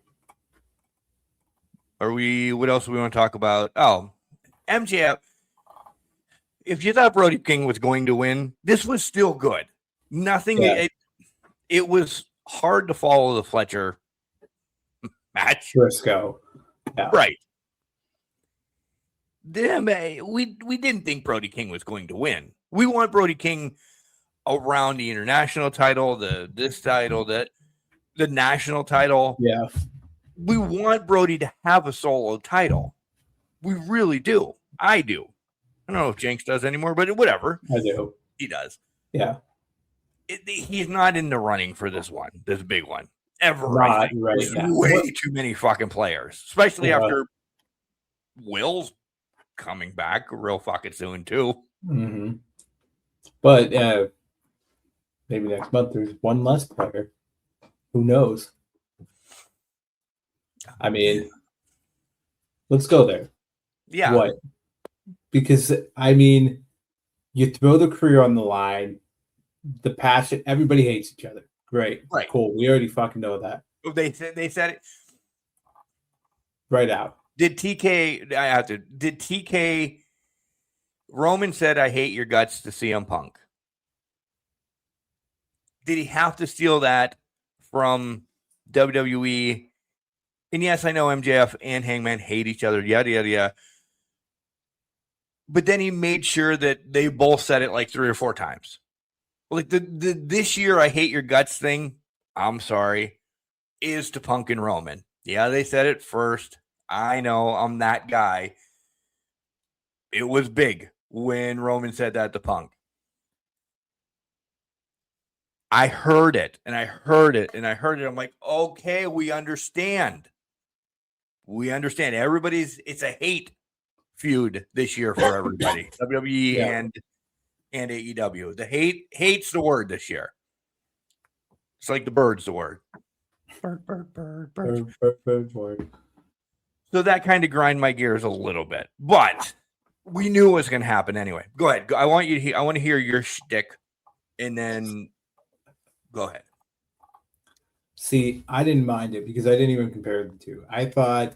What else do we want to talk about? Oh, MJF. If you thought Brody King was going to win, this was still good. Nothing. Yeah. It was hard to follow the Fletcher match. Briscoe. Yeah. Right. We didn't think Brody King was going to win. We want Brody King around the international title, the national title. Yeah. We want Brody to have a solo title. We really do. I do. I don't know if Jenks does anymore, but whatever. I do. He does. Yeah. He's not in the running for this big one. Ever. Not right There's now. Way too many fucking players, especially after Will's coming back real fucking soon, too. Mm-hmm. But maybe next month there's one less player. Who knows? I mean, let's go there. Yeah. What? Because, I mean, you throw the career on the line, the passion, everybody hates each other. Great. Right. Cool. We already fucking know that. They said it right out. Did TK Roman said, "I hate your guts" to CM Punk? Did he have to steal that from WWE? And yes, I know MJF and Hangman hate each other, yada, yada, yada. But then he made sure that they both said it like 3 or 4 times. Like this year, I hate your guts thing, I'm sorry, is to Punk and Roman. Yeah, they said it first. I know, I'm that guy. It was big when Roman said that to Punk. I heard it, and I heard it, and I heard it. I'm like, okay, we understand. We understand. It's a hate feud this year for everybody. WWE and AEW. The hate's the word this year. It's like the bird's the word. Bird. So that kind of grind my gears a little bit, but we knew it was going to happen anyway. Go ahead. I want to hear your shtick, and then go ahead. See, I didn't mind it because I didn't even compare the two. I thought,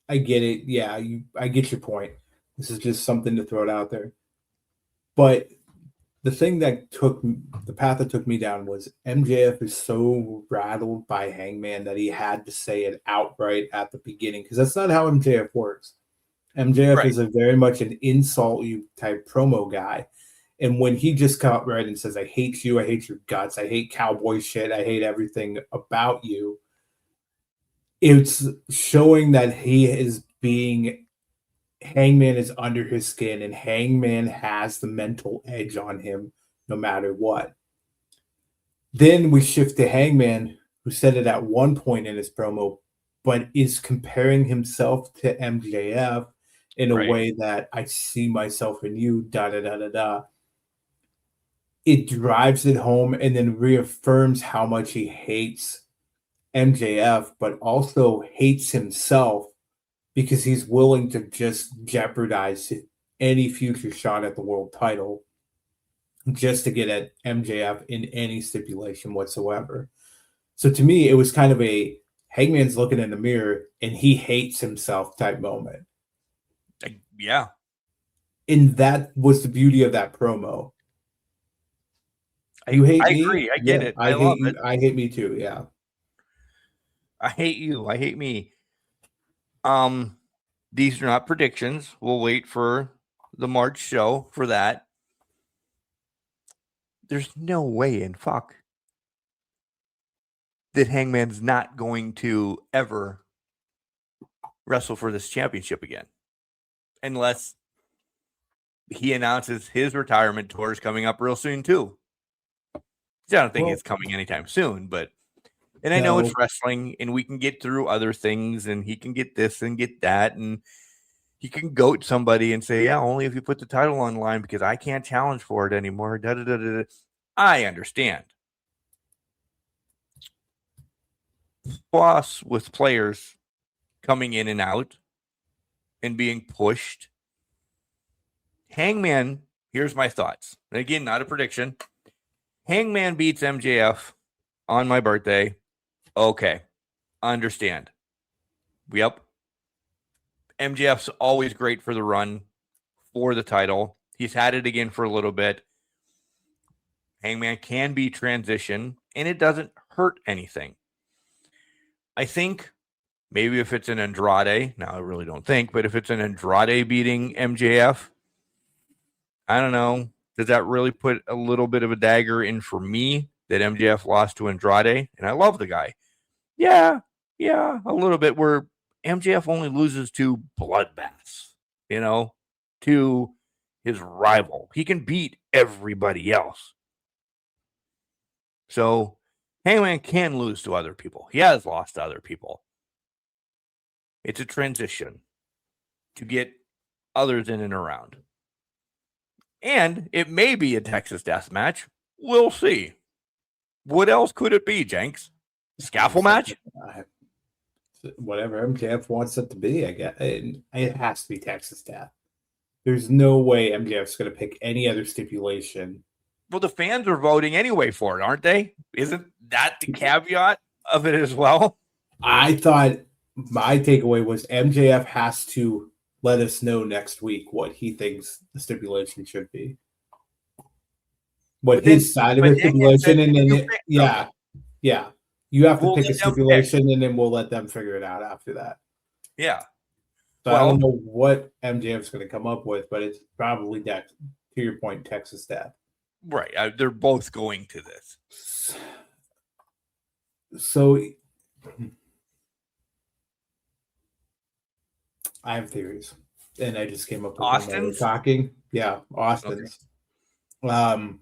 I get it. Yeah, I get your point. This is just something to throw it out there. But the thing that the path that took me down was MJF is so rattled by Hangman that he had to say it outright at the beginning, because that's not how MJF works. MJF is a very much an insult you type promo guy. And when he just got right and says, I hate you, I hate your guts, I hate cowboy shit, I hate everything about you, it's showing that he is Hangman is under his skin, and Hangman has the mental edge on him no matter what. Then we shift to Hangman, who said it at one point in his promo, but is comparing himself to MJF in a way that I see myself in you, da-da-da-da-da. It drives it home and then reaffirms how much he hates MJF, but also hates himself because he's willing to just jeopardize any future shot at the world title just to get at MJF in any stipulation whatsoever. So to me, it was kind of a Hangman's looking in the mirror and he hates himself type moment. Yeah. And that was the beauty of that promo. You hate me? I agree. I get it. I love it. I hate me too. Yeah. I hate you. I hate me. These are not predictions. We'll wait for the March show for that. There's no way in fuck that Hangman's not going to ever wrestle for this championship again, unless he announces his retirement tour is coming up real soon too. I don't think it's coming anytime soon, but I know it's wrestling and we can get through other things and he can get this and get that. And He can goat somebody and say, yeah, only if you put the title online because I can't challenge for it anymore. Da, da, da, da, da. I understand. Plus, with players coming in and out and being pushed, Hangman, here's my thoughts. And again, not a prediction. Hangman beats MJF on my birthday. Okay. Understand. Yep. MJF's always great for the run for the title. He's had it again for a little bit. Hangman can be transition, and it doesn't hurt anything. I think maybe if it's an Andrade, now I really don't think, but if it's an Andrade beating MJF, I don't know. Does that really put a little bit of a dagger in for me that MJF lost to Andrade? And I love the guy. Yeah, a little bit where MJF only loses to bloodbaths, to his rival. He can beat everybody else. So Hangman can lose to other people. He has lost to other people. It's a transition to get others in and around. And it may be a Texas death match. We'll see. What else could it be, Jenks? Scaffold match? Whatever MJF wants it to be, I guess. It has to be Texas death. There's no way MJF's going to pick any other stipulation. Well, the fans are voting anyway for it, aren't they? Isn't that the caveat of it as well? I thought my takeaway was MJF has to let us know next week what he thinks the stipulation should be. What his side of the stipulation, and then yeah. You have to pick a stipulation, and then we'll let them figure it out after that. Yeah. So I don't know what MJF's going to come up with, but it's probably that, to your point, Texas death. Right. They're both going to this. So I have theories, and I just came up with Austin's talking. Yeah, Austin's. Okay.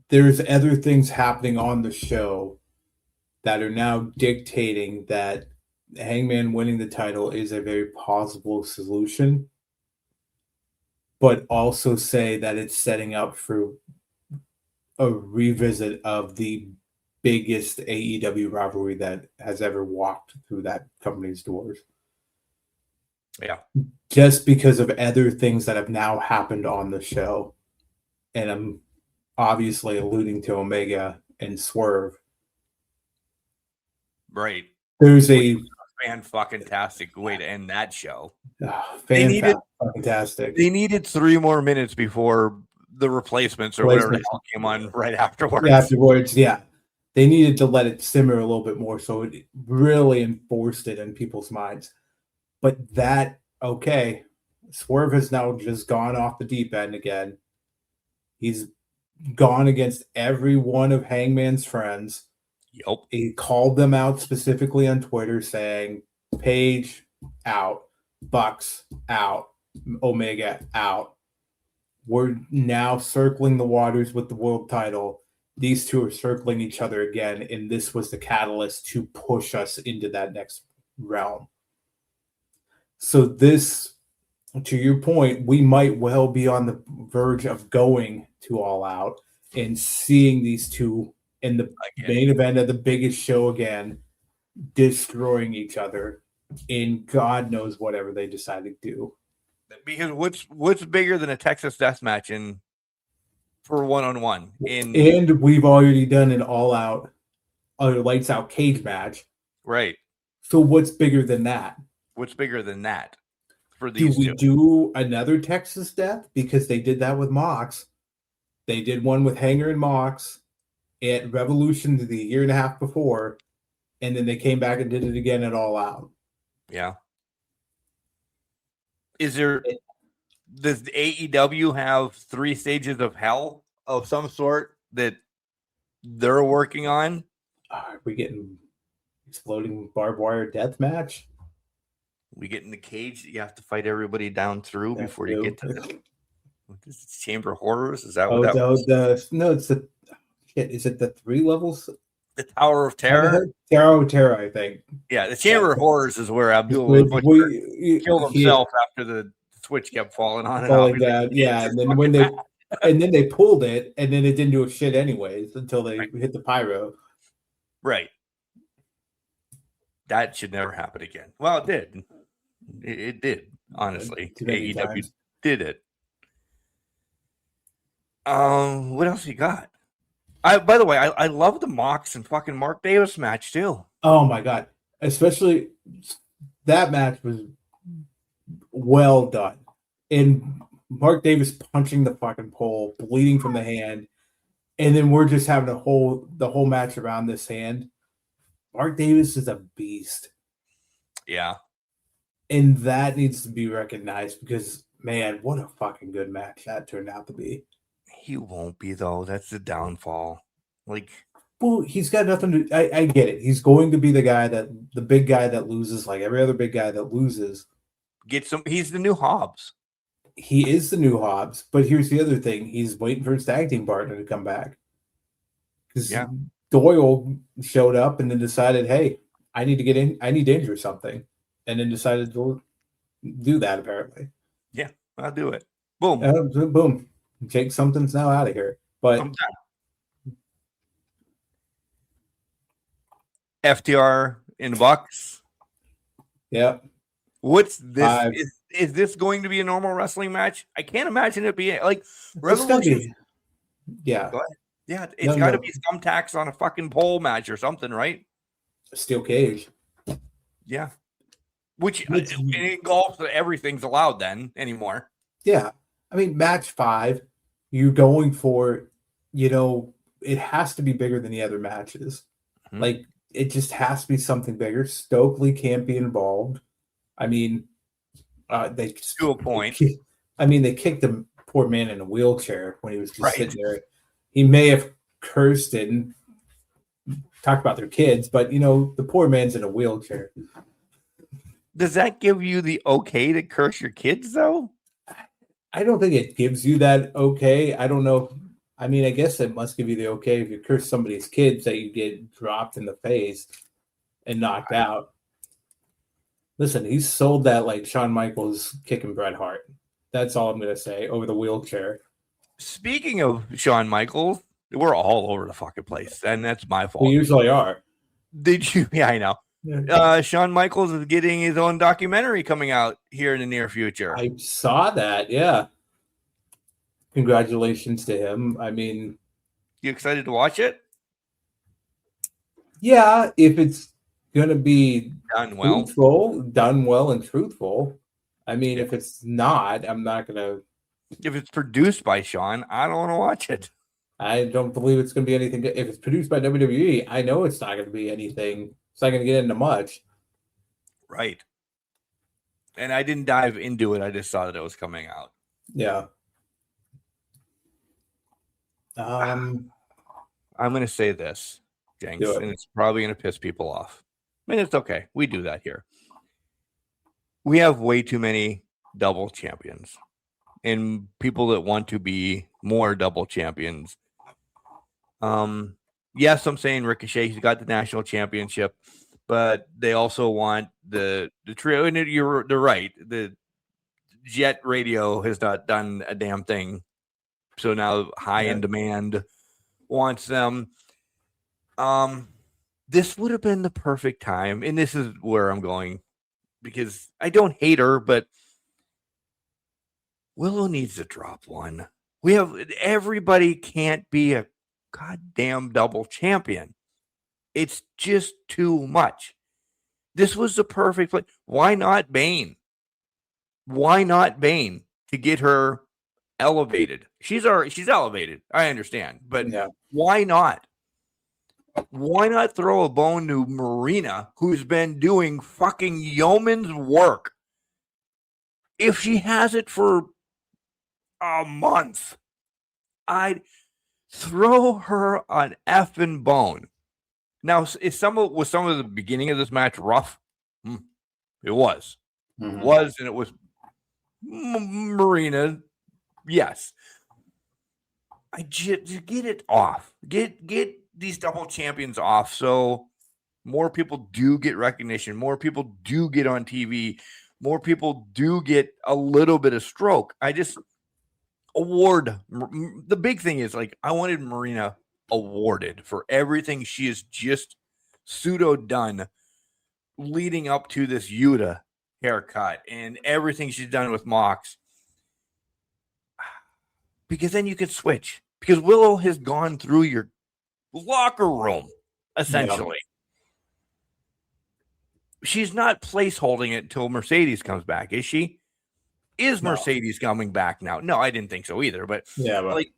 There's other things happening on the show that are now dictating that Hangman winning the title is a very possible solution, but also say that it's setting up for a revisit of the biggest AEW rivalry that has ever walked through that company's doors. Yeah. Just because of other things that have now happened on the show. And I'm obviously alluding to Omega and Swerve. Right. There's a fan-fucking-tastic way to end that show. Fantastic. They needed 3 more minutes before the replacements whatever the hell came on right afterwards. Yeah. They needed to let it simmer a little bit more so it really enforced it in people's minds. But Swerve has now just gone off the deep end again. He's gone against every one of Hangman's friends. Yep. He called them out specifically on Twitter saying, Page out, Bucks out, Omega out. We're now circling the waters with the world title. These two are circling each other again, and this was the catalyst to push us into that next realm. So this, to your point, we might well be on the verge of going to All Out and seeing these two in the main event of the biggest show again, destroying each other in God knows whatever they decide to do. Because what's bigger than a Texas death match for one-on-one? And we've already done an all-out, lights out cage match. Right. So what's bigger than that? What's bigger than that for these two? Do we do another Texas death? Because they did that with Mox. They did one with Hanger and Mox at Revolution the year and a half before, and then they came back and did it again at All Out. Yeah. Does AEW have 3 stages of hell of some sort that they're working on? Are we getting exploding barbed wire death match? We get in the cage that you have to fight everybody down through before you get to the Chamber of Horrors? Is that what that was? No, it's the shit. Is it the 3 levels The Tower of Terror. Terror, I think. Yeah, the Chamber of Horrors is where Abdul killed himself after the switch kept falling on and off. Down. Yeah, and then when they pulled it, and then it didn't do a shit anyways until they hit the pyro. Right. That should never happen again. Well, it did. It did, honestly. AEW did it. What else you got? By the way, I love the Mox and fucking Mark Davis match too. Oh my god. Especially that match was well done. And Mark Davis punching the fucking pole, bleeding from the hand, and then we're just having the whole match around this hand. Mark Davis is a beast. Yeah. And that needs to be recognized because, man, what a fucking good match that turned out to be. He won't be, though. That's the downfall. Well, he's got nothing to... I get it. He's going to be the big guy that loses, like every other big guy that loses. He's the new Hobbs. He is the new Hobbs, but here's the other thing. He's waiting for his tag team partner to come back. Because Doyle showed up and then decided, hey, I need to injure something. And then decided to do that, apparently. Yeah, I'll do it. Boom. Boom. Jake something's now out of here. But I'm done. FTR in the Bucks. Yeah. What's this? Is this going to be a normal wrestling match? I can't imagine it being like Revolution. Yeah. Go ahead. Yeah, it's got to be thumbtacks on a fucking pole match or something, right? A steel cage. Yeah. Which engulfs everything's allowed then anymore. Yeah. I mean, match 5, you're going for, it has to be bigger than the other matches. Mm-hmm. Like, it just has to be something bigger. Stokely can't be involved. I mean, they to a point. They kicked the poor man in a wheelchair when he was just sitting there. He may have cursed and talked about their kids, but the poor man's in a wheelchair. Does that give you the okay to curse your kids, though? I don't think it gives you that okay. I don't know. I mean, I guess it must give you the okay if you curse somebody's kids that you get dropped in the face and knocked out. Listen, he sold that like Shawn Michaels kicking Bret Hart. That's all I'm going to say over the wheelchair. Speaking of Shawn Michaels, we're all over the fucking place, and that's my fault. We usually are. Did you? Yeah, I know. Shawn Michaels is getting his own documentary coming out here in the near future. I saw that. Yeah. Congratulations to him. I mean, you excited to watch it? Yeah, if it's going to be done well and truthful. I mean, if it's not, I'm not going to. If it's produced by Shawn, I don't want to watch it. I don't believe it's going to be anything. If it's produced by WWE, I know it's not going to be anything. It's not going to get into much. Right. And I didn't dive into it. I just saw that it was coming out. Yeah. I'm going to say this, Jenks, and it's probably going to piss people off. I mean, it's okay. We do that here. We have way too many double champions and people that want to be more double champions. Yes, I'm saying Ricochet, he's got the national championship, but they also want the trio. And they're right. The Jet Radio has not done a damn thing. So now High in Demand wants them. This would have been the perfect time. And this is where I'm going because I don't hate her, but Willow needs to drop one. Everybody can't be a goddamn double champion. It's just too much. This was the perfect place. Why not Bane? Why not Bane to get her elevated? She's elevated. I understand, but why not? Why not throw a bone to Marina, who's been doing fucking yeoman's work? If she has it for a month, I'd throw her an effing bone. Now, was some of the beginning of this match rough? It was. Mm-hmm. And it was Marina. Yes. I just get it off. Get these double champions off so more people do get recognition, more people do get on TV, more people do get a little bit of stroke. I just award. The big thing is, like, I wanted Marina awarded for everything she has just pseudo done leading up to this Yuta haircut and everything she's done with Mox. Because then you could switch. Because Willow has gone through your locker room, essentially. Yep. She's not place holding it until Mercedes comes back, is she? Is Mercedes coming back now? No, I didn't think so either. But like,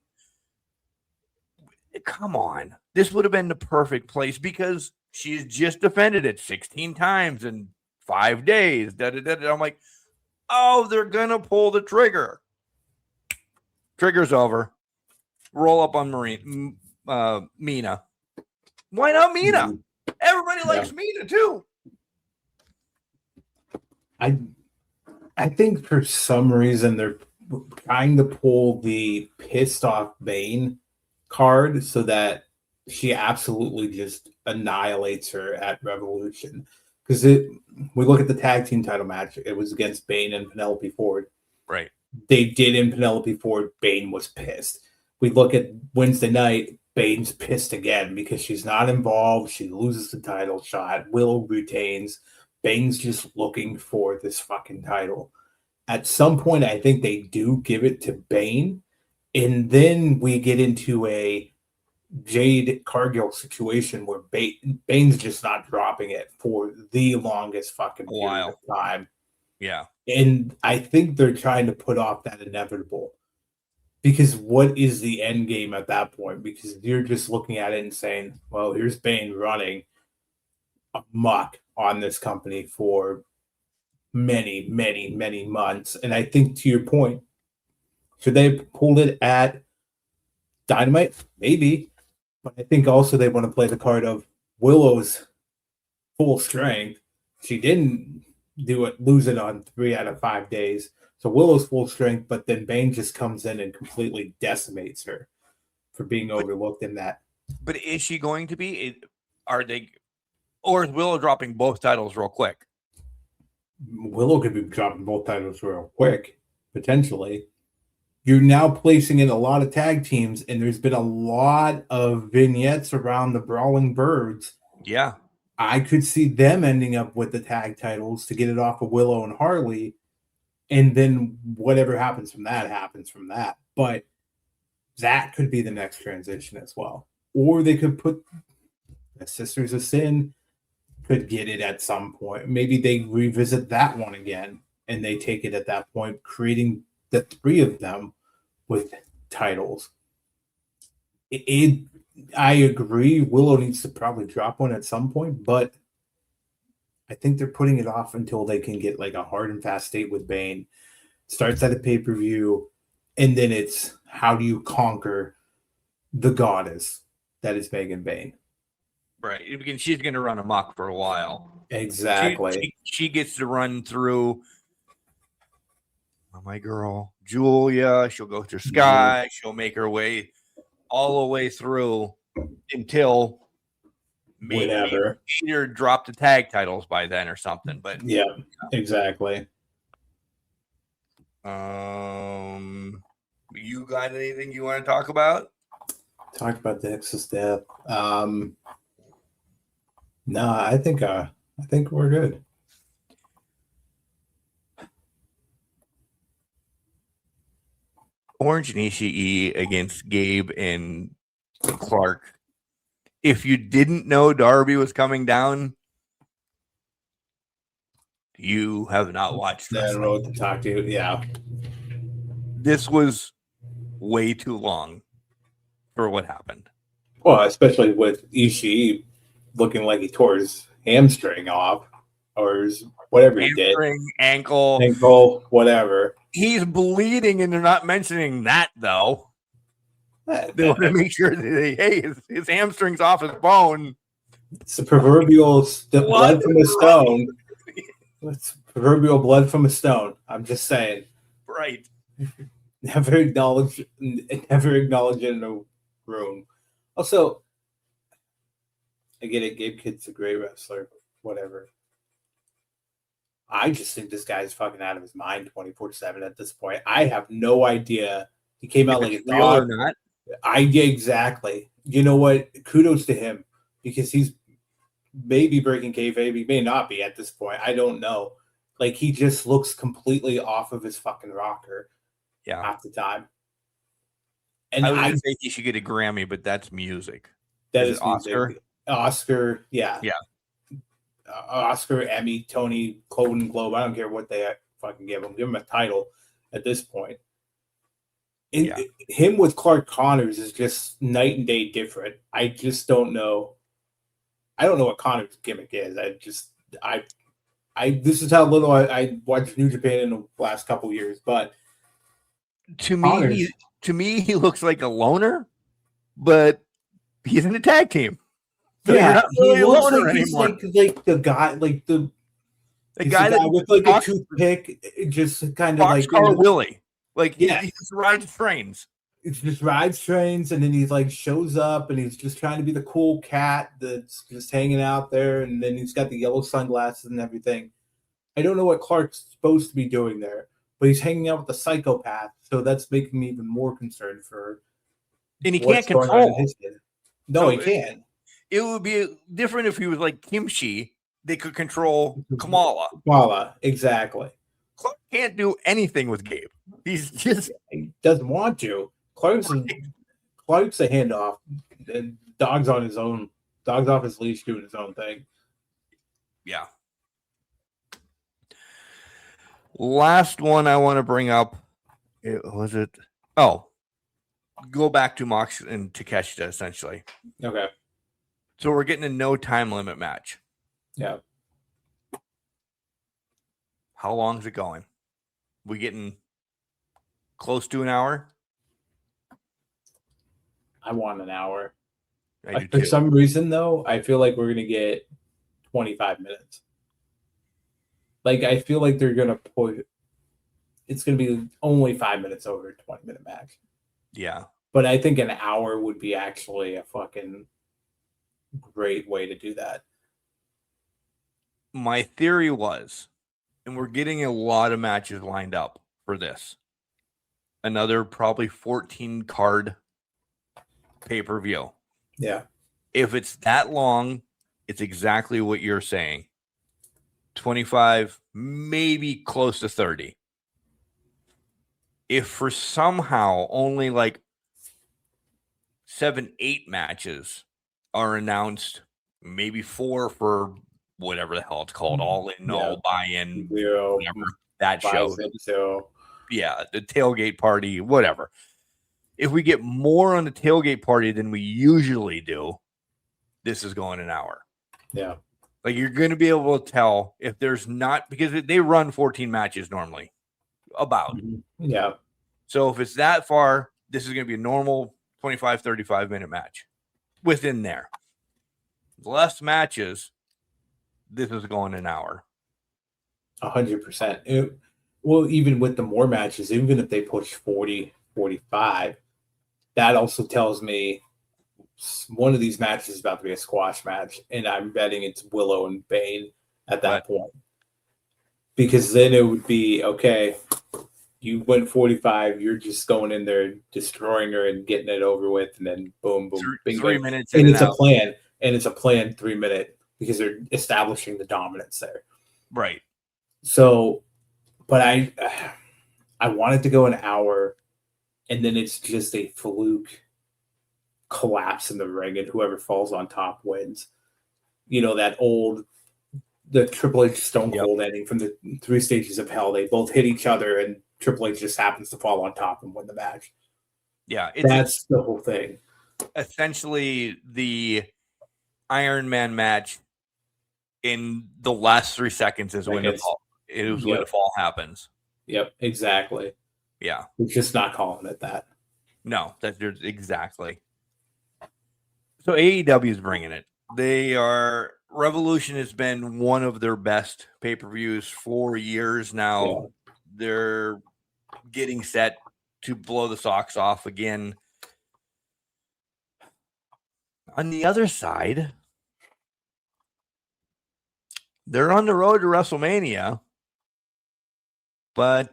come on. This would have been the perfect place because she's just defended it 16 times in 5 days. I'm like, oh, they're going to pull the trigger. Trigger's over. Roll up on Mina. Why not Mina? Everybody likes Mina too. I think for some reason they're trying to pull the pissed off Bane card so that she absolutely just annihilates her at Revolution. Because we look at the tag team title match, it was against Bane and Penelope Ford. Right. They did in Penelope Ford. Bane was pissed. We look at Wednesday night, Bane's pissed again because she's not involved. She loses the title shot. Willow retains. Bane's just looking for this fucking title. At some point, I think they do give it to Bane. And then we get into a Jade Cargill situation where Bane's just not dropping it for the longest fucking period of time. Yeah. And I think they're trying to put off that inevitable. Because what is the end game at that point? Because you're just looking at it and saying, well, here's Bane running amok on this company for many, many, many months. And I think, to your point, should they have pulled it at Dynamite? Maybe. But I think also they want to play the card of Willow's full strength. She didn't lose it on 3 out of 5 days. So Willow's full strength, but then Bane just comes in and completely decimates her for being overlooked in that. But is she going to be? Or is Willow dropping both titles real quick? Willow could be dropping both titles real quick, potentially. You're now placing in a lot of tag teams, and there's been a lot of vignettes around the Brawling Birds. Yeah. I could see them ending up with the tag titles to get it off of Willow and Harley. And then whatever happens from that happens from that. But that could be the next transition as well. Or they could put the Sisters of Sin, could get it at some point. Maybe they revisit that one again and they take it at that point, creating the 3 of them with titles. I agree. Willow needs to probably drop one at some point, but I think they're putting it off until they can get like a hard and fast date with Bane. Starts at a pay-per-view, and then it's how do you conquer the goddess that is Megan Bane. Right. Because she's going to run amok for a while. Exactly. She gets to run through my girl, Julia. She'll go through Sky. She'll make her way all the way through until maybe either drop the tag titles by then or something. But yeah, exactly. You got anything you want to talk about? Talk about the Exodus death. No, I think we're good. Orange and Ishii against Gabe and Clark. If you didn't know Darby was coming down, you have not watched this. I don't know what to talk to you. Yeah. This was way too long for what happened. Well, especially with Ishii looking like he tore his hamstring off or whatever he did. Ankle, whatever. He's bleeding, and they're not mentioning that, though. They want to make sure that his hamstring's off his bone. It's the proverbial blood from a stone. It's proverbial blood from a stone. I'm just saying. Right. Never acknowledge it in a room. Also, I get it. Gabe Kidd's a great wrestler. Whatever. I just think this guy's fucking out of his mind 24/7 at this point. I have no idea. He came out like a real dog. or not. Yeah, exactly. You know what? Kudos to him because he's maybe breaking kayfabe. He may not be at this point. I don't know. Like he just looks completely off of his fucking rocker. Yeah, half the time. And I was going to say he should get a Grammy, but that's music. That is Oscar. Oscar, yeah. Yeah. Oscar, Emmy, Tony, Golden Globe. I don't care what they fucking give him. Give him a title at this point. Him with Clark Connors is just night and day different. I just don't know. I don't know what Connors' gimmick is. This is how little I watched New Japan in the last couple years. But to me, he looks like a loner, but he's in a tag team. So yeah, really he looks like he's like the guy, like the guy that with like a toothpick, just kind of like Willie. Like he just rides trains. It's just rides trains, and then he like shows up, and he's just trying to be the cool cat that's just hanging out there, and then he's got the yellow sunglasses and everything. I don't know what Clark's supposed to be doing there, but he's hanging out with a psychopath, so that's making me even more concerned for. And he can't control. No, he can't. It would be different if he was like Kimchi. They could control Kamala. Kamala, exactly. Clark can't do anything with Gabe. He doesn't want to. Clark's a handoff. And dog's on his own. Dog's off his leash doing his own thing. Yeah. Last one I want to bring up. Go back to Mox and Takeshita, essentially. Okay. So we're getting a no time limit match. Yeah. How long is it going? We getting close to an hour? I want an hour. For some reason, though, I feel like we're going to get 25 minutes. Like, I feel like they're going to put... It's going to be only 5 minutes over a 20-minute match. Yeah. But I think an hour would be actually a fucking great way to do that. My theory was, and we're getting a lot of matches lined up for this, another probably 14 card pay-per-view. Yeah. If it's that long, it's exactly what you're saying. 25, maybe close to 30. If for somehow only like 7-8 matches are announced, maybe 4 for whatever the hell it's called, all in, all buy-in, whatever, that show. Yeah, the tailgate party, whatever. If we get more on the tailgate party than we usually do, this is going an hour. Yeah. Like you're going to be able to tell if there's not, because they run 14 matches normally. About. Yeah. So if it's that far, this is going to be a normal 25, 35 minute match within there. Less matches, this is going an hour. 100%. Well, even with the more matches, even if they push 40, 45, that also tells me one of these matches is about to be a squash match, and I'm betting it's Willow and Bane at that point. Because then it would be, okay, you went 45, you're just going in there, destroying her and getting it over with, and then boom, boom. 3 minutes. And it's a plan. And it's a planned 3 minute because they're establishing the dominance there. Right. So, but I wanted to go an hour, and then it's just a fluke collapse in the ring, and whoever falls on top wins. You know, the Triple H Stone Cold ending from the 3 stages of hell. They both hit each other, and Triple H just happens to fall on top and win the match. Yeah. That's the whole thing. Essentially, the Iron Man match in the last 3 seconds is when the fall. It is when the fall happens. Yep, exactly. Yeah. We're just not calling it that. No, that's exactly. So AEW is bringing it. Revolution has been one of their best pay-per-views for years now. Yeah. They're getting set to blow the socks off again. On the other side, They're on the road to WrestleMania, but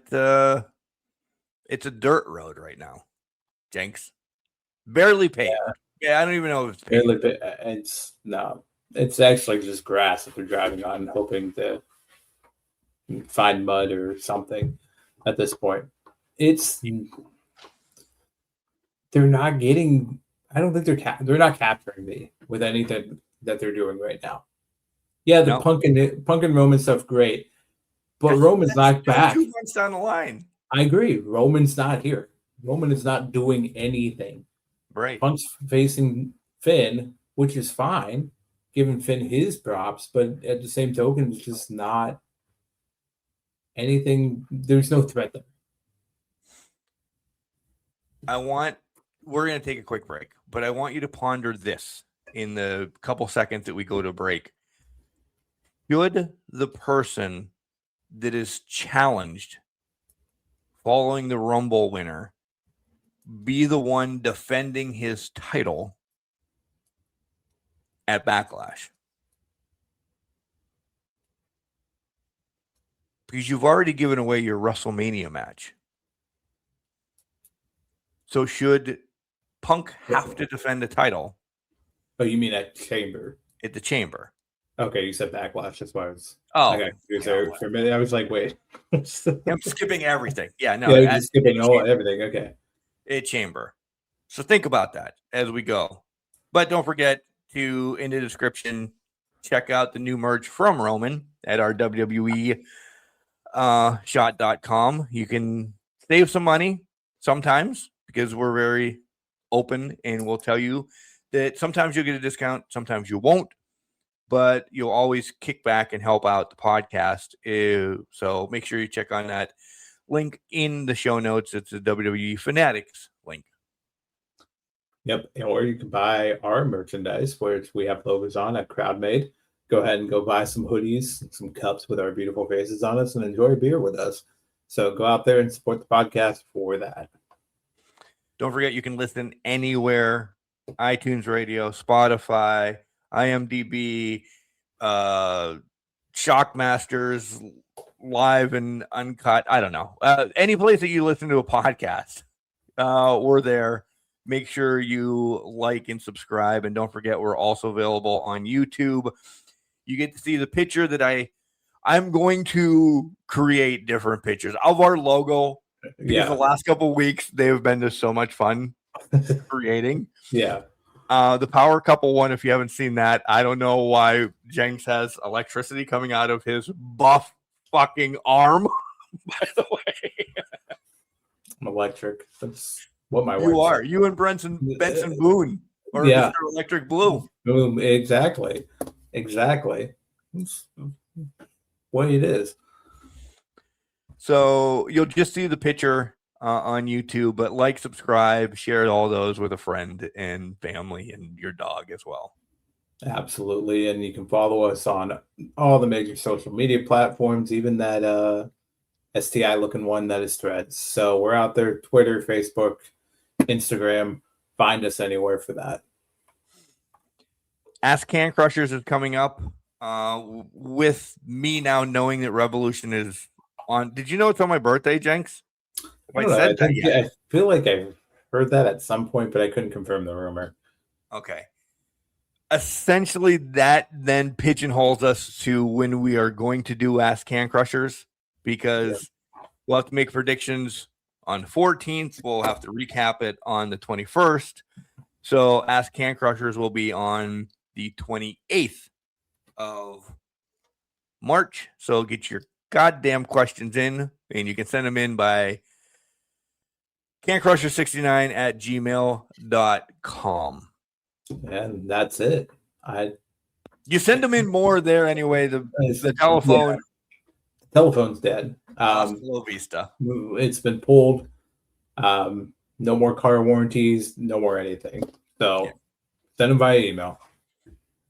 it's a dirt road right now. Jenks, barely paved. Yeah, I don't even know if it's paved. It's actually just grass that they're driving on, hoping to find mud or something. At this point, they're not getting. I don't think they're not capturing me with anything that they're doing right now. Yeah, the Punk and Roman stuff, great, but Roman's not back. 2 months down the line. I agree. Roman's not here. Roman is not doing anything. Right. Punk's facing Finn, which is fine, giving Finn his props, but at the same token, it's just not anything. There's no threat there. We're going to take a quick break, but I want you to ponder this in the couple seconds that we go to break. Should the person that is challenged following the Rumble winner be the one defending his title at Backlash? Because you've already given away your WrestleMania match. So should Punk have to defend the title? Oh, you mean at Chamber? At the Chamber. Okay, you said Backlash. That's why I was. Okay. For a minute, I was like, wait. I'm skipping everything. Yeah, no. Yeah, just skipping everything. Okay. At Chamber. So think about that as we go. But don't forget to, in the description, check out the new merch from Roman at our WWE shot.com. You can save some money sometimes because we're very open and we'll tell you that sometimes you'll get a discount, sometimes you won't, but you'll always kick back and help out the podcast. So make sure you check on that link in the show notes. It's the WWE Fanatics link. Yep. Or you can buy our merchandise, where we have logos on at CrowdMade. Go ahead and go buy some hoodies, some cups with our beautiful faces on us, and enjoy a beer with us. So go out there and support the podcast for that. Don't forget, you can listen anywhere: iTunes Radio, Spotify, IMDb, Shockmasters, live and uncut. I don't know. Any place that you listen to a podcast, we're there. Make sure you like and subscribe. And don't forget, we're also available on YouTube. You get to see the picture that I'm going to create different pictures of our logo. Because the last couple of weeks, they've been just so much fun creating. Yeah. The power couple one, if you haven't seen that, I don't know why Jenks has electricity coming out of his buff fucking arm, by the way. I'm electric. That's what my you are. You and Benson Boone. Or Mr. Electric Blue. Boom. Exactly. That's what it is. So you'll just see the picture on YouTube, but like, subscribe, share all those with a friend and family and your dog as well. Absolutely. And you can follow us on all the major social media platforms, even that STI looking one that is Threads. So we're out there: Twitter, Facebook, Instagram. Find us anywhere for that. Ask Can Crushers is coming up. With me now knowing that Revolution is on. Did you know it's on my birthday, Jenks? I feel like I heard that at some point, but I couldn't confirm the rumor. Okay. Essentially, that then pigeonholes us to when we are going to do Ask Can Crushers, because we'll have to make predictions on the 14th. We'll have to recap it on the 21st. So Ask Can Crushers will be on the 28th of March. So get your goddamn questions in, and you can send them in by cancrusher69@gmail.com. And that's it. You send them in more there anyway. The telephone. Yeah. The telephone's dead. Hasta Vista. It's been pulled. No more car warranties. No more anything. So send them via email.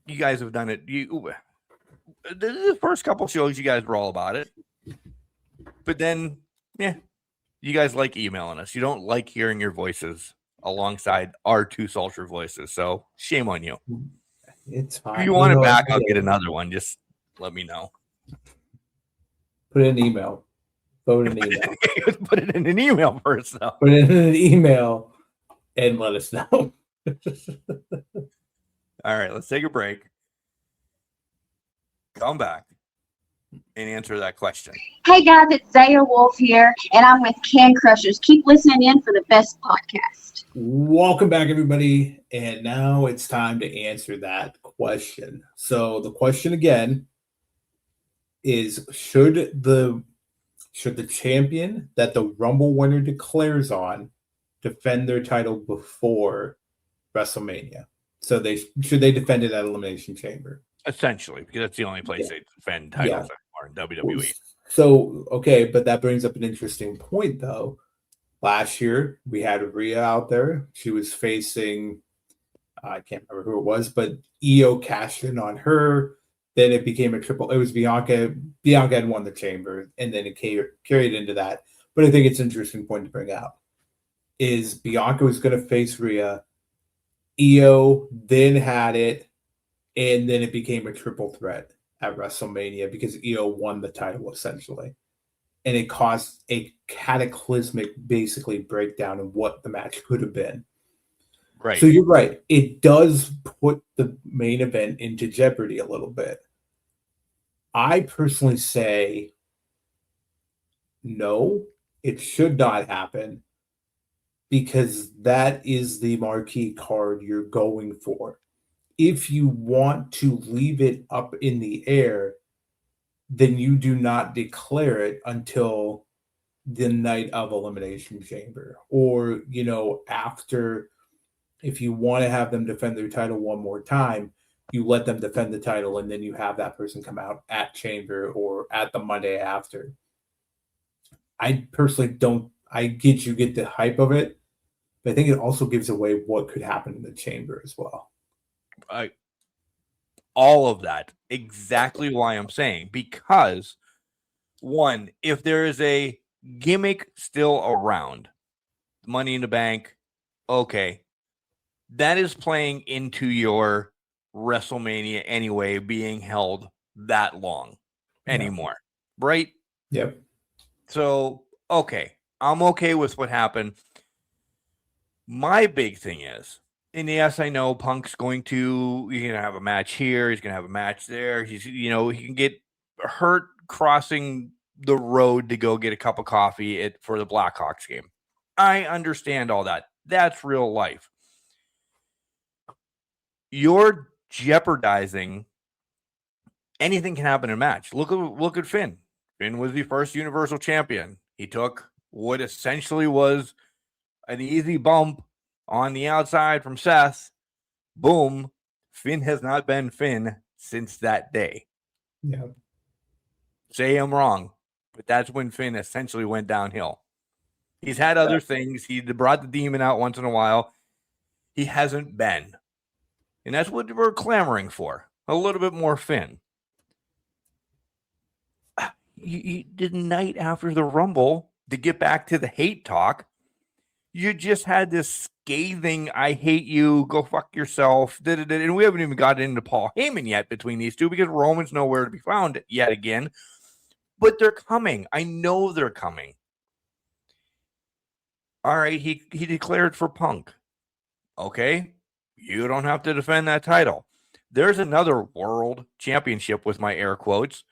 You guys have done it. The first couple shows, you guys were all about it. But then, you guys like emailing us. You don't like hearing your voices alongside our two sultry voices. So shame on you. It's fine. If you want it back, I'll get another one. Just let me know. Put it in an email. Put it in an email. Put it in an email first, though. Put it in an email and let us know. All right, let's take a break. Come back and answer that question. Hey guys, it's Zaya Wolf here, and I'm with Can Crushers. Keep listening in for the best podcast. Welcome back, everybody. And now it's time to answer that question. So the question again is, should the champion that the Rumble winner declares on defend their title before WrestleMania? So should they defend it at Elimination Chamber? Essentially, because that's the only place they defend titles anymore in WWE. So, okay, but that brings up an interesting point, though. Last year, we had Rhea out there. She was facing, I can't remember who it was, but Io cashed in on her. Then it became a triple. It was Bianca. Bianca had won the chamber, and then it carried into that. But I think it's an interesting point to bring out. Is Bianca was going to face Rhea. Io then had it, and then it became a triple threat at WrestleMania because Io won the title, essentially. And it caused a cataclysmic, basically, breakdown of what the match could have been. Right. So you're right. It does put the main event into jeopardy a little bit. I personally say no, it should not happen, because that is the marquee card you're going for. If you want to leave it up in the air, then you do not declare it until the night of Elimination Chamber. Or, after, if you want to have them defend their title one more time, you let them defend the title, and then you have that person come out at Chamber or at the Monday after. I personally don't, I get the hype of it, but I think it also gives away what could happen in the Chamber as well. All of that, exactly why I'm saying, because one, if there is a gimmick still around, Money in the Bank, okay, that is playing into your WrestleMania anyway, being held that long anymore, right? Yep. So, okay, I'm okay with what happened. My big thing is, and yes, I know Punk's going to have a match here. He's going to have a match there. He can get hurt crossing the road to go get a cup of coffee for the Blackhawks game. I understand all that. That's real life. You're jeopardizing anything can happen in a match. Look at Finn. Finn was the first Universal Champion. He took what essentially was an easy bump on the outside from Seth. Boom. Finn has not been Finn since that day. Yeah. Say I'm wrong, but that's when Finn essentially went downhill. He's had other things. He brought the demon out once in a while. He hasn't been. And that's what we're clamoring for. A little bit more Finn. You did night after the Rumble, to get back to the hate talk, you just had this scathing, I hate you, go fuck yourself, and we haven't even gotten into Paul Heyman yet between these two, because Roman's nowhere to be found yet again. But they're coming. I know they're coming. All right, he declared for Punk. Okay, you don't have to defend that title. There's another world championship with my air quotes.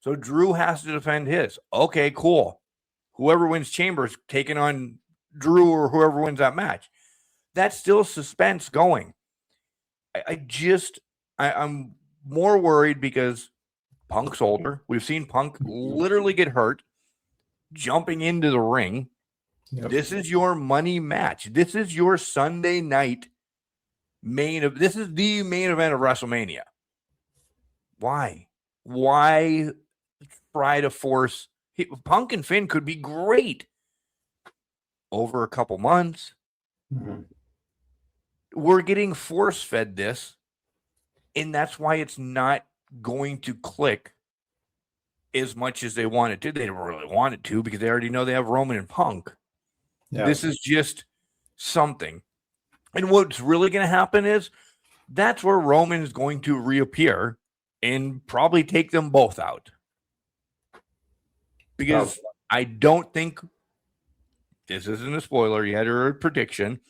So Drew has to defend his. Okay, cool. Whoever wins Chambers taking on Drew or whoever wins that match. That's still suspense going. I'm more worried because Punk's older. We've seen Punk literally get hurt jumping into the ring. Yep. This is your money match. This is your Sunday night this is the main event of WrestleMania. Why try to force Punk and Finn could be great over a couple months. Mm-hmm. We're getting force fed this, and that's why it's not going to click as much as they want it to. They don't really want it to, because they already know they have Roman and Punk. Yeah. This is just something. And what's really going to happen is that's where Roman is going to reappear and probably take them both out. Because I don't think, this isn't a spoiler, you had a prediction.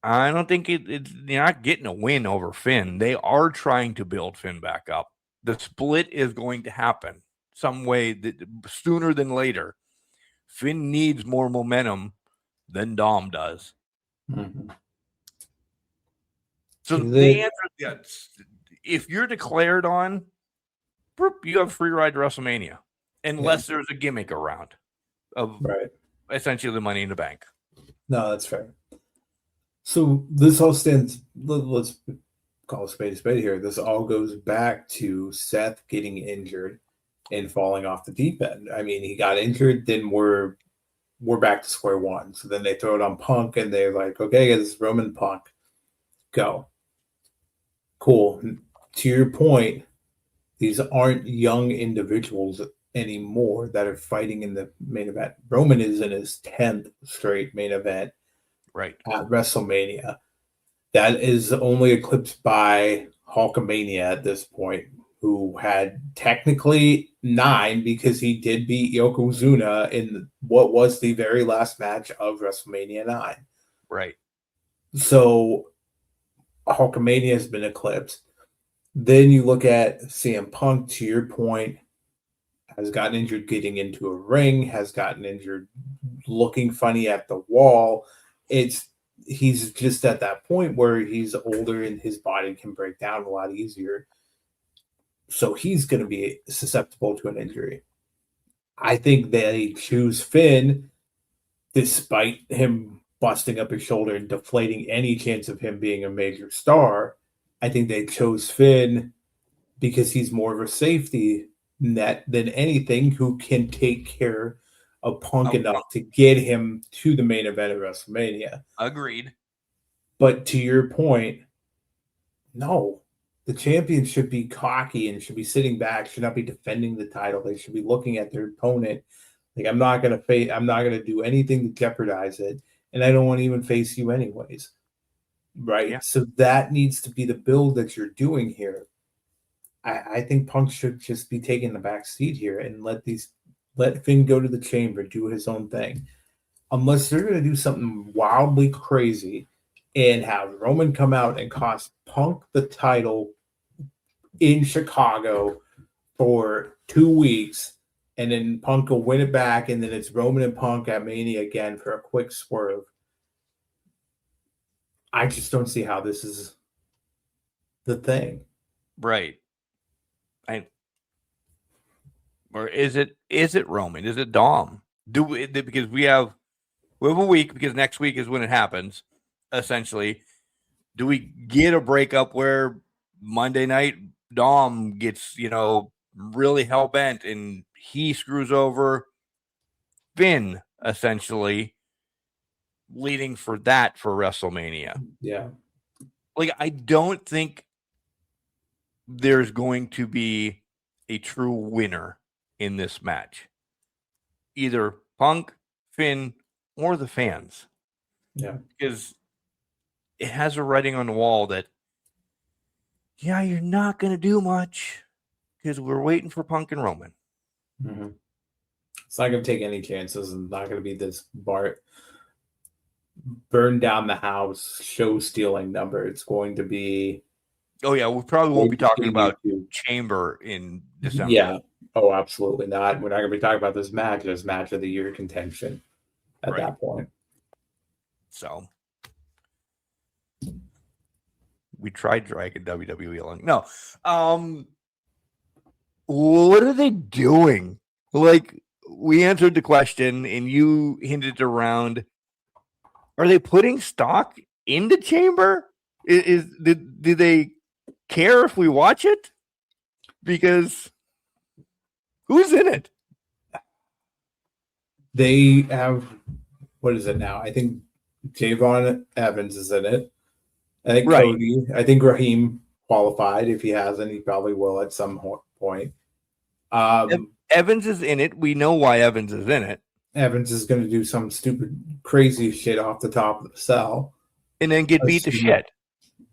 I don't think it's you're not getting a win over Finn. They are trying to build Finn back up. The split is going to happen some way that sooner than later. Finn needs more momentum than Dom does. Mm-hmm. So the answer, yes, if you're declared on, you have free ride to WrestleMania, unless there's a gimmick around of essentially the Money in the Bank. No, that's fair. So this all stands. Let's call a spade here. This all goes back to Seth getting injured and falling off the deep end. I mean, he got injured, then we're back to square one. So then they throw it on Punk, and they're like, okay, this is Roman Punk. Go. Cool. To your point, these aren't young individuals anymore that are fighting in the main event. Roman is in his 10th straight main event at WrestleMania. That is only eclipsed by Hulkamania at this point, who had technically 9 because he did beat Yokozuna in what was the very last match of WrestleMania 9. Right. So Hulkamania has been eclipsed. Then you look at CM Punk, to your point, has gotten injured getting into a ring, has gotten injured looking funny at the wall. He's just at that point where he's older and his body can break down a lot easier. So he's going to be susceptible to an injury. I think they choose Finn despite him busting up his shoulder and deflating any chance of him being a major star. I think they chose Finn because he's more of a safety net than anything, who can take care of Punk enough to get him to the main event of WrestleMania. Agreed. But to your point, no. The champion should be cocky and should be sitting back, should not be defending the title. They should be looking at their opponent. Like, I'm not gonna do anything to jeopardize it, and I don't want to even face you anyways. Right? Yeah. So that needs to be the build that you're doing here. I think Punk should just be taking the back seat here and let Finn go to the chamber, do his own thing. Unless they're going to do something wildly crazy and have Roman come out and cost Punk the title in Chicago for 2 weeks, and then Punk will win it back, and then it's Roman and Punk at Mania again for a quick swerve. I just don't see how this is the thing. Right. Or is it Roman? Is it Dom? Because we have a week, because next week is when it happens, essentially. Do we get a breakup where Monday night Dom gets, really hell-bent and he screws over Finn, essentially, leading for WrestleMania? Yeah. Like, I don't think there's going to be a true winner in this match. Either Punk, Finn, or the fans. Yeah. Because it has a writing on the wall that, you're not going to do much because we're waiting for Punk and Roman. Mm-hmm. It's not going to take any chances, and not going to be this burn down the house, show stealing number. It's going to be. Oh, yeah. We probably won't be talking about Chamber in December. Yeah. Oh, absolutely not. We're not going to be talking about this match as match of the year contention at that point. So we tried dragging WWE along. No. What are they doing? Like, we answered the question and you hinted around. Are they putting stock in the Chamber? Do they care if we watch it? Because who's in it? They have, what is it now? I think Javon Evans is in it. I think Cody. I think Raheem qualified. If he hasn't, he probably will at some point. Evans is in it. We know why Evans is in it. Evans is going to do some stupid, crazy shit off the top of the cell. And then get beat to shit.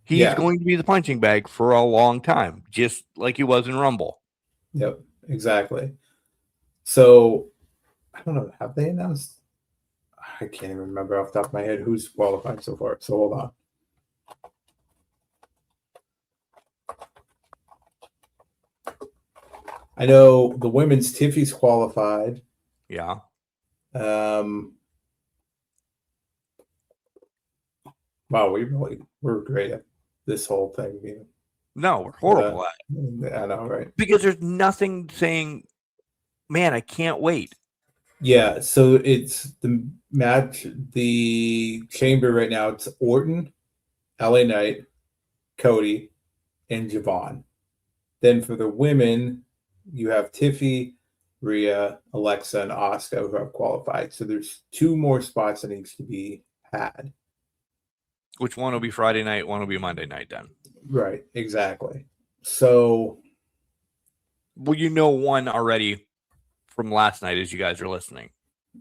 He's going to be the punching bag for a long time, just like he was in Rumble. Yep, exactly. So, I don't know. Have they announced? I can't even remember off the top of my head who's qualified so far. So, hold on. I know the women's Tiffy's qualified. Yeah. Wow, we're great at this whole thing. No, we're horrible at it. I know, right? Because there's nothing saying, man, I can't wait. Yeah, so it's the match, the chamber right now. It's Orton, LA Knight, Cody, and Javon. Then for the women, you have Tiffy, Rhea, Alexa, and Asuka who have qualified. So there's 2 more spots that needs to be had. Which one will be Friday night? One will be Monday night then. Right, exactly. So, well, you know one already from last night as you guys are listening.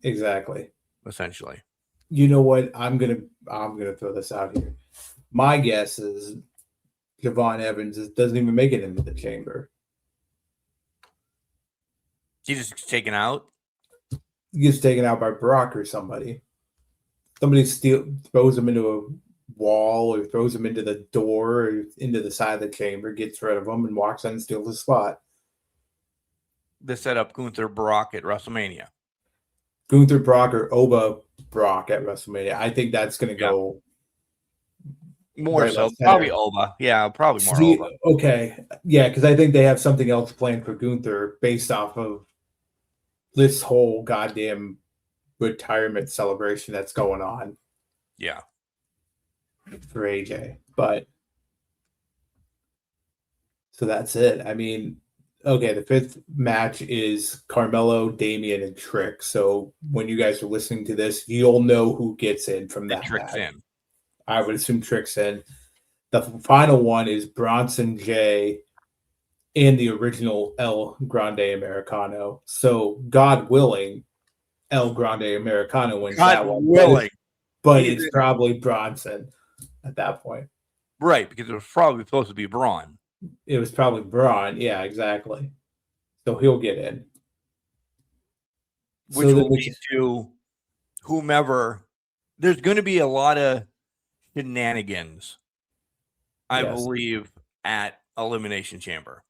Exactly. Essentially. You know what? I'm gonna throw this out here. My guess is Javon Evans doesn't even make it into the chamber. He just taken out? He gets taken out by Brock or somebody. Somebody throws him into a wall or throws him into the door or into the side of the chamber, gets rid of him, and walks in and steals the spot. They set up Gunther Brock at WrestleMania. Gunther Brock or Oba Brock at WrestleMania. I think that's going to go more right, so. Probably Oba. Yeah, probably more Oba. Okay. Yeah, because I think they have something else planned for Gunther based off of this whole goddamn retirement celebration that's going on. Yeah. For AJ. But so that's it. I mean, okay, the 5th match is Carmelo, Damian, and Trick. So when you guys are listening to this, you'll know who gets in from that. Trick's in. I would assume Trick's in. The final one is Bronson J and the original El Grande Americano. So God willing, El Grande Americano wins that one. Willing. But it's probably Bronson at that point. Right, because it was probably supposed to be Braun. It was probably Braun. Yeah, exactly. So he'll get in. Which will lead to whomever. There's going to be a lot of shenanigans, I believe, at Elimination Chamber.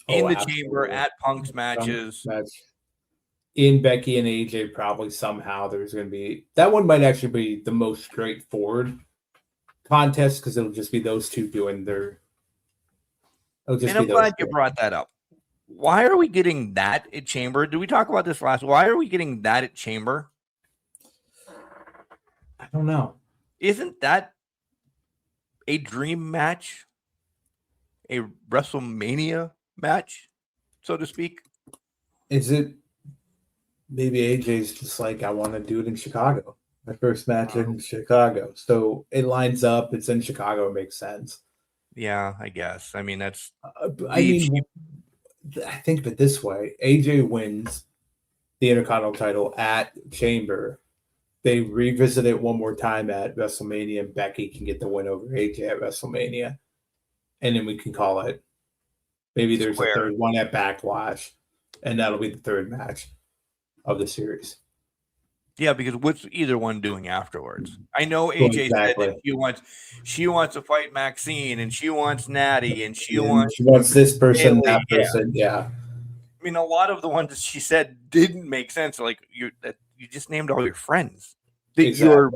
In the chamber, at Punk's matches. In Becky and AJ, probably somehow there's going to be... That one might actually be the most straightforward contest because it'll just be those two doing their... And I'm glad you brought that up. Why are we getting that at Chamber? Did we talk about this last? Why are we getting that at Chamber? I don't know. Isn't that a dream match? A WrestleMania match, so to speak? Is it? Maybe AJ's just like, I want to do it in Chicago. My first match in Chicago. So it lines up. It's in Chicago. It makes sense. Yeah, I guess. I mean, that's... I think of it this way. AJ wins the Intercontinental title at Chamber. They revisit it one more time at WrestleMania, and Becky can get the win over AJ at WrestleMania. And then we can call it. Maybe there's a third one at Backlash, and that'll be the 3rd match of the series. Yeah, because what's either one doing afterwards? I know AJ said that she wants to fight Maxine, and she wants Natty, and she wants this person, that person. Yeah. I mean, a lot of the ones that she said didn't make sense. Like you just named all your friends that you're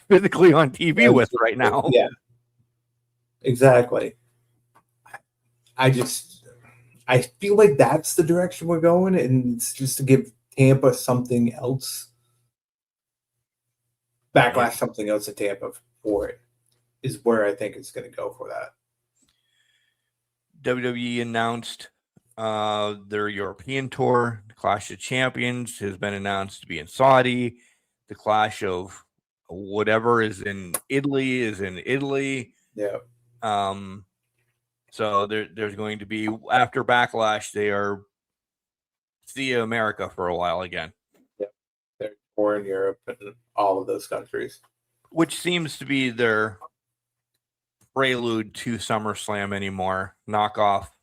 physically on TV with right now. Yeah. Exactly. I feel like that's the direction we're going, and it's just to give Tampa something else. Backlash something else at Tampa for it is where I think it's going to go for that. WWE announced their European tour. The Clash of Champions has been announced to be in Saudi. The Clash of whatever is in Italy is in Italy. Yeah. So there's going to be, after Backlash, they are see America for a while again. Or in Europe and all of those countries, which seems to be their prelude to SummerSlam anymore. Knock off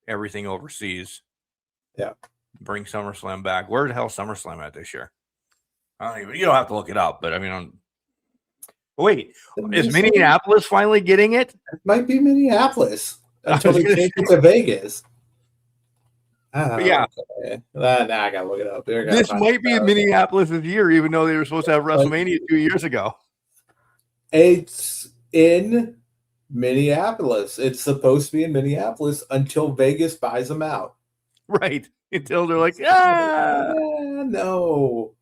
everything overseas. Yeah. Bring SummerSlam back. Where the hell is SummerSlam at this year? You don't have to look it up, but I mean, wait, is Minneapolis finally getting it? It might be Minneapolis until they take it to Vegas. Yeah. Okay. Nah, I gotta look it up. This might be Minneapolis' year, even though they were supposed to have WrestleMania 2 years ago. It's in Minneapolis. It's supposed to be in Minneapolis until Vegas buys them out. Right. Until they're like, no.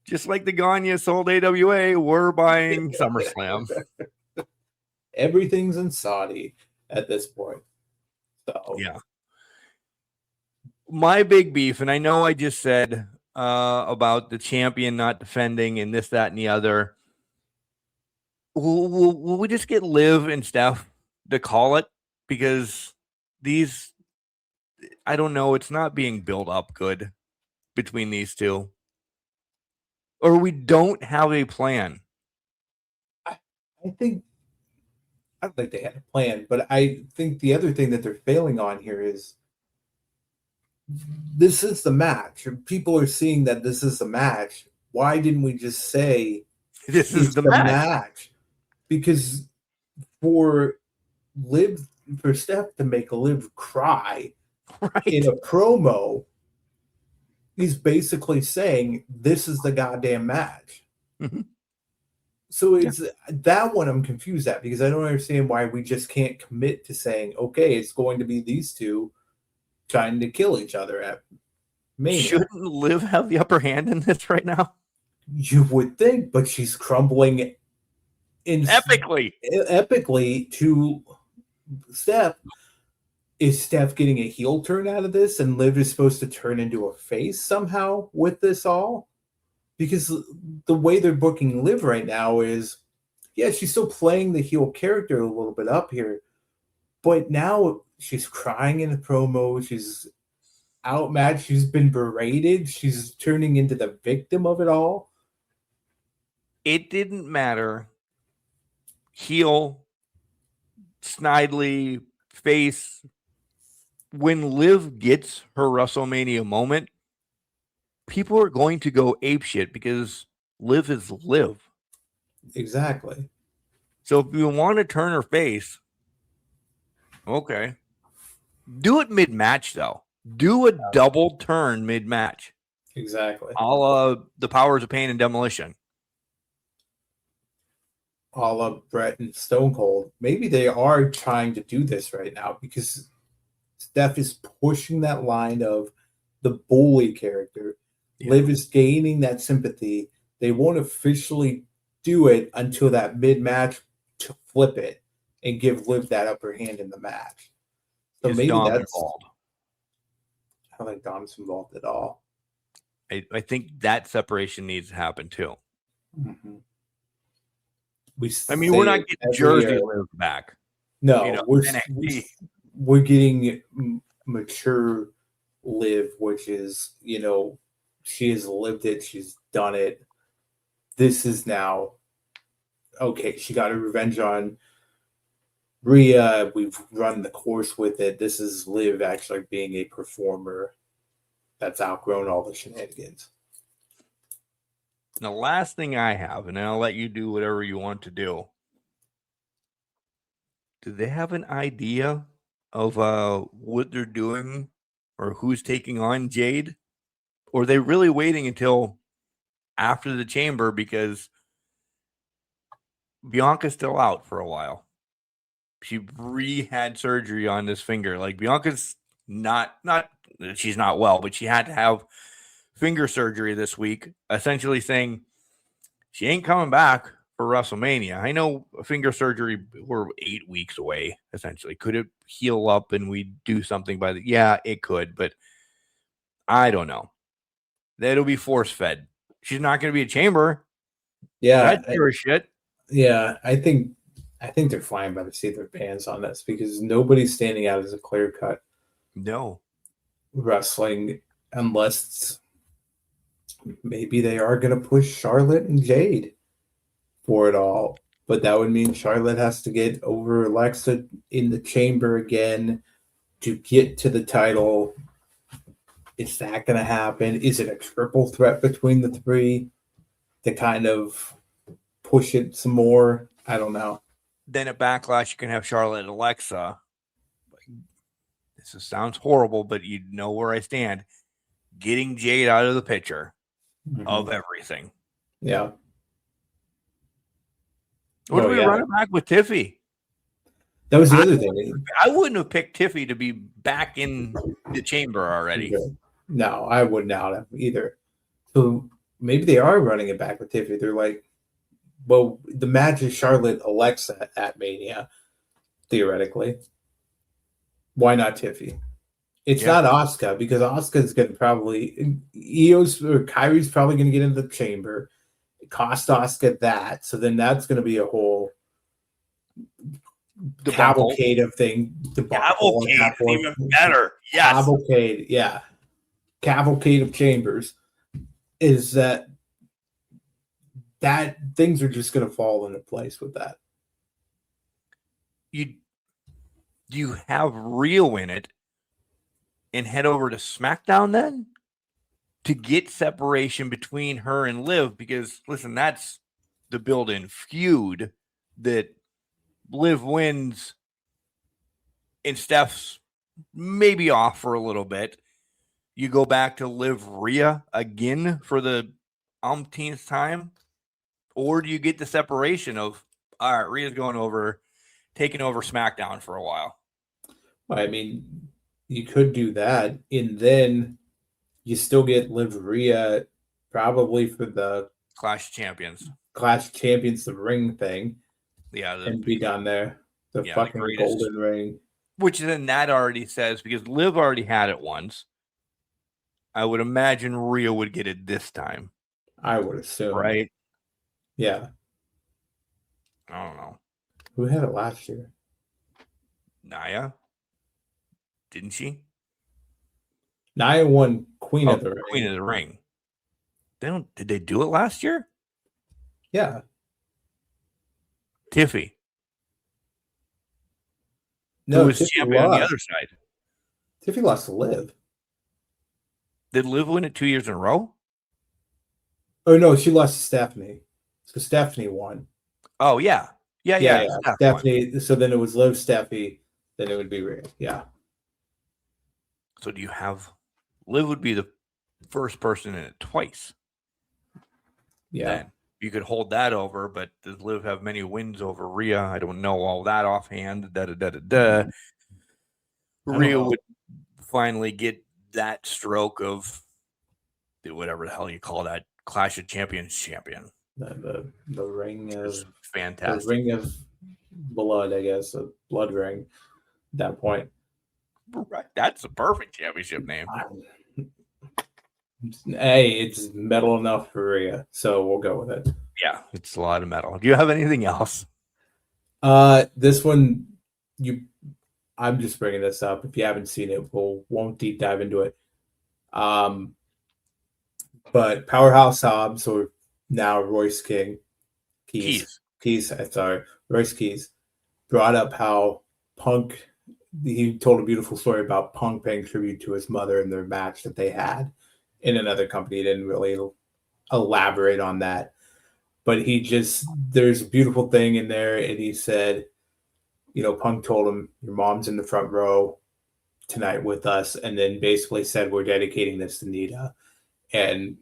Just like the Gagne sold AWA, we're buying SummerSlam. Everything's in Saudi at this point. So yeah. My big beef, and I know I just said about the champion not defending and this, that, and the other. Will we just get Liv and Steph to call it? Because these, I don't know, it's not being built up good between these two. Or we don't have a plan. I don't think they had a plan, but I think the other thing that they're failing on here is this is the match. People are seeing that this is the match. Why didn't we just say this is the match? Because for Steph to make Liv cry in a promo, he's basically saying this is the goddamn match. Mm-hmm. So it's that one I'm confused at, because I don't understand why we just can't commit to saying, okay, it's going to be these two trying to kill each other at Mania. Shouldn't Liv have the upper hand in this right now? You would think, but she's crumbling epically to Steph. Is Steph getting a heel turn out of this, and Liv is supposed to turn into a face somehow with this all? Because the way they're booking Liv right now is, yeah, she's still playing the heel character a little bit up here, but now she's crying in a promo. She's outmatched. She's been berated. She's turning into the victim of it all. It didn't matter. Heel, snidely, face. When Liv gets her WrestleMania moment, people are going to go apeshit because Liv is Liv. Exactly. So if you want to turn her face, okay. Do it mid-match, though. Do a double turn mid-match. Exactly. A la the Powers of Pain and Demolition. A la Brett and Stone Cold. Maybe they are trying to do this right now because Steph is pushing that line of the bully character. Yeah. Liv is gaining that sympathy. They won't officially do it until that mid-match to flip it and give Liv that upper hand in the match. So is maybe Dom that's involved? I don't think Dom's involved at all. I think that separation needs to happen too. Mm-hmm. We're not getting Jersey Liv back. No, we're getting mature Liv, which is, she has lived it. She's done it. This is now, okay, she got her revenge on Rhea. We've run the course with it. This is Liv actually being a performer that's outgrown all the shenanigans. The last thing I have, and I'll let you do whatever you want to do. Do they have an idea of what they're doing or who's taking on Jade? Or are they really waiting until after the Chamber because Bianca's still out for a while? She had surgery on this finger. Like, Bianca's not she's not well, but she had to have finger surgery this week, essentially saying she ain't coming back for WrestleMania. I know finger surgery, we're 8 weeks away, essentially. Could it heal up and we do something by the... Yeah, it could, but I don't know. That'll be force-fed. She's not going to be a Chamber. Yeah. That's pure shit. Yeah, I think they're flying by the seat of their pants on this because nobody's standing out as a clear cut. No. Wrestling, unless maybe they are going to push Charlotte and Jade for it all. but that would mean Charlotte has to get over Alexa in the chamber again to get to the title. Is that going to happen? Is it a triple threat between the three to kind of push it some more? I don't know. Then at Backlash, you can have Charlotte and Alexa. This sounds horrible, but you know where I stand. Getting Jade out of the picture of everything. Yeah. What do we run it back with Tiffy? That was the other thing. I wouldn't have picked Tiffy to be back in the chamber already. No, I would not have either. So maybe they are running it back with Tiffy. They're like, well, the match is Charlotte Alexa at Mania, theoretically. Why not Tiffy? It's not Asuka, because Asuka's going to probably Io's or Kyrie's probably going to get into the chamber. It cost Asuka that, so then that's going to be a whole cavalcade of thing. Cavalcade is even better. Yes. Cavalcade, yeah. Cavalcade of chambers is that things are just going to fall into place with that. You have Rio in it and head over to SmackDown then to get separation between her and Liv, because listen, that's the built-in feud that Liv wins and Steph's maybe off for a little bit. You go back to Liv Rhea again for the umpteenth time, or do you get the separation of, all right, Rhea's going over, taking over SmackDown for a while? I mean, you could do that, and then you still get Liv Rhea probably for the Clash of Champions, the ring thing. Yeah, and be done there. The fucking the golden ring. Which then that already says, because Liv already had it once, I would imagine Rhea would get it this time. I would assume. Right? Yeah. I don't know. Who had it last year? Nia. Didn't she? Nia won Queen of the Ring. Queen of the Ring. Did they do it last year? Yeah. Tiffy. No, who was Tiffy champion lost. on the other side. Tiffy lost to Liv. Did Liv win it 2 years in a row? Oh no, she lost to Stephanie. So Stephanie won. Oh yeah. Yeah. Stephanie. So then it was Liv, Steffi. Then it would be Rhea. Yeah. So do you have Liv would be the first person in it twice? Yeah. Then you could hold that over, but does Liv have many wins over Rhea? I don't know all that offhand. Rhea would finally get that stroke of whatever the hell you call that, Clash of Champions champion. The ring of fantastic. The ring of blood, I guess, a blood ring at that point. Right. That's a perfect championship name. Hey, it's metal enough for Rhea, so we'll go with it. Yeah, it's a lot of metal. Do you have anything else? This one, I'm just bringing this up. If you haven't seen it, won't deep dive into it. But Powerhouse Hobbs, or now Royce Keys, Royce Keys, brought up how Punk. He told a beautiful story about Punk paying tribute to his mother in their match that they had in another company. He didn't really elaborate on that, but there's a beautiful thing in there. And he said, Punk told him, your mom's in the front row tonight with us. And then basically said, we're dedicating this to Nita. And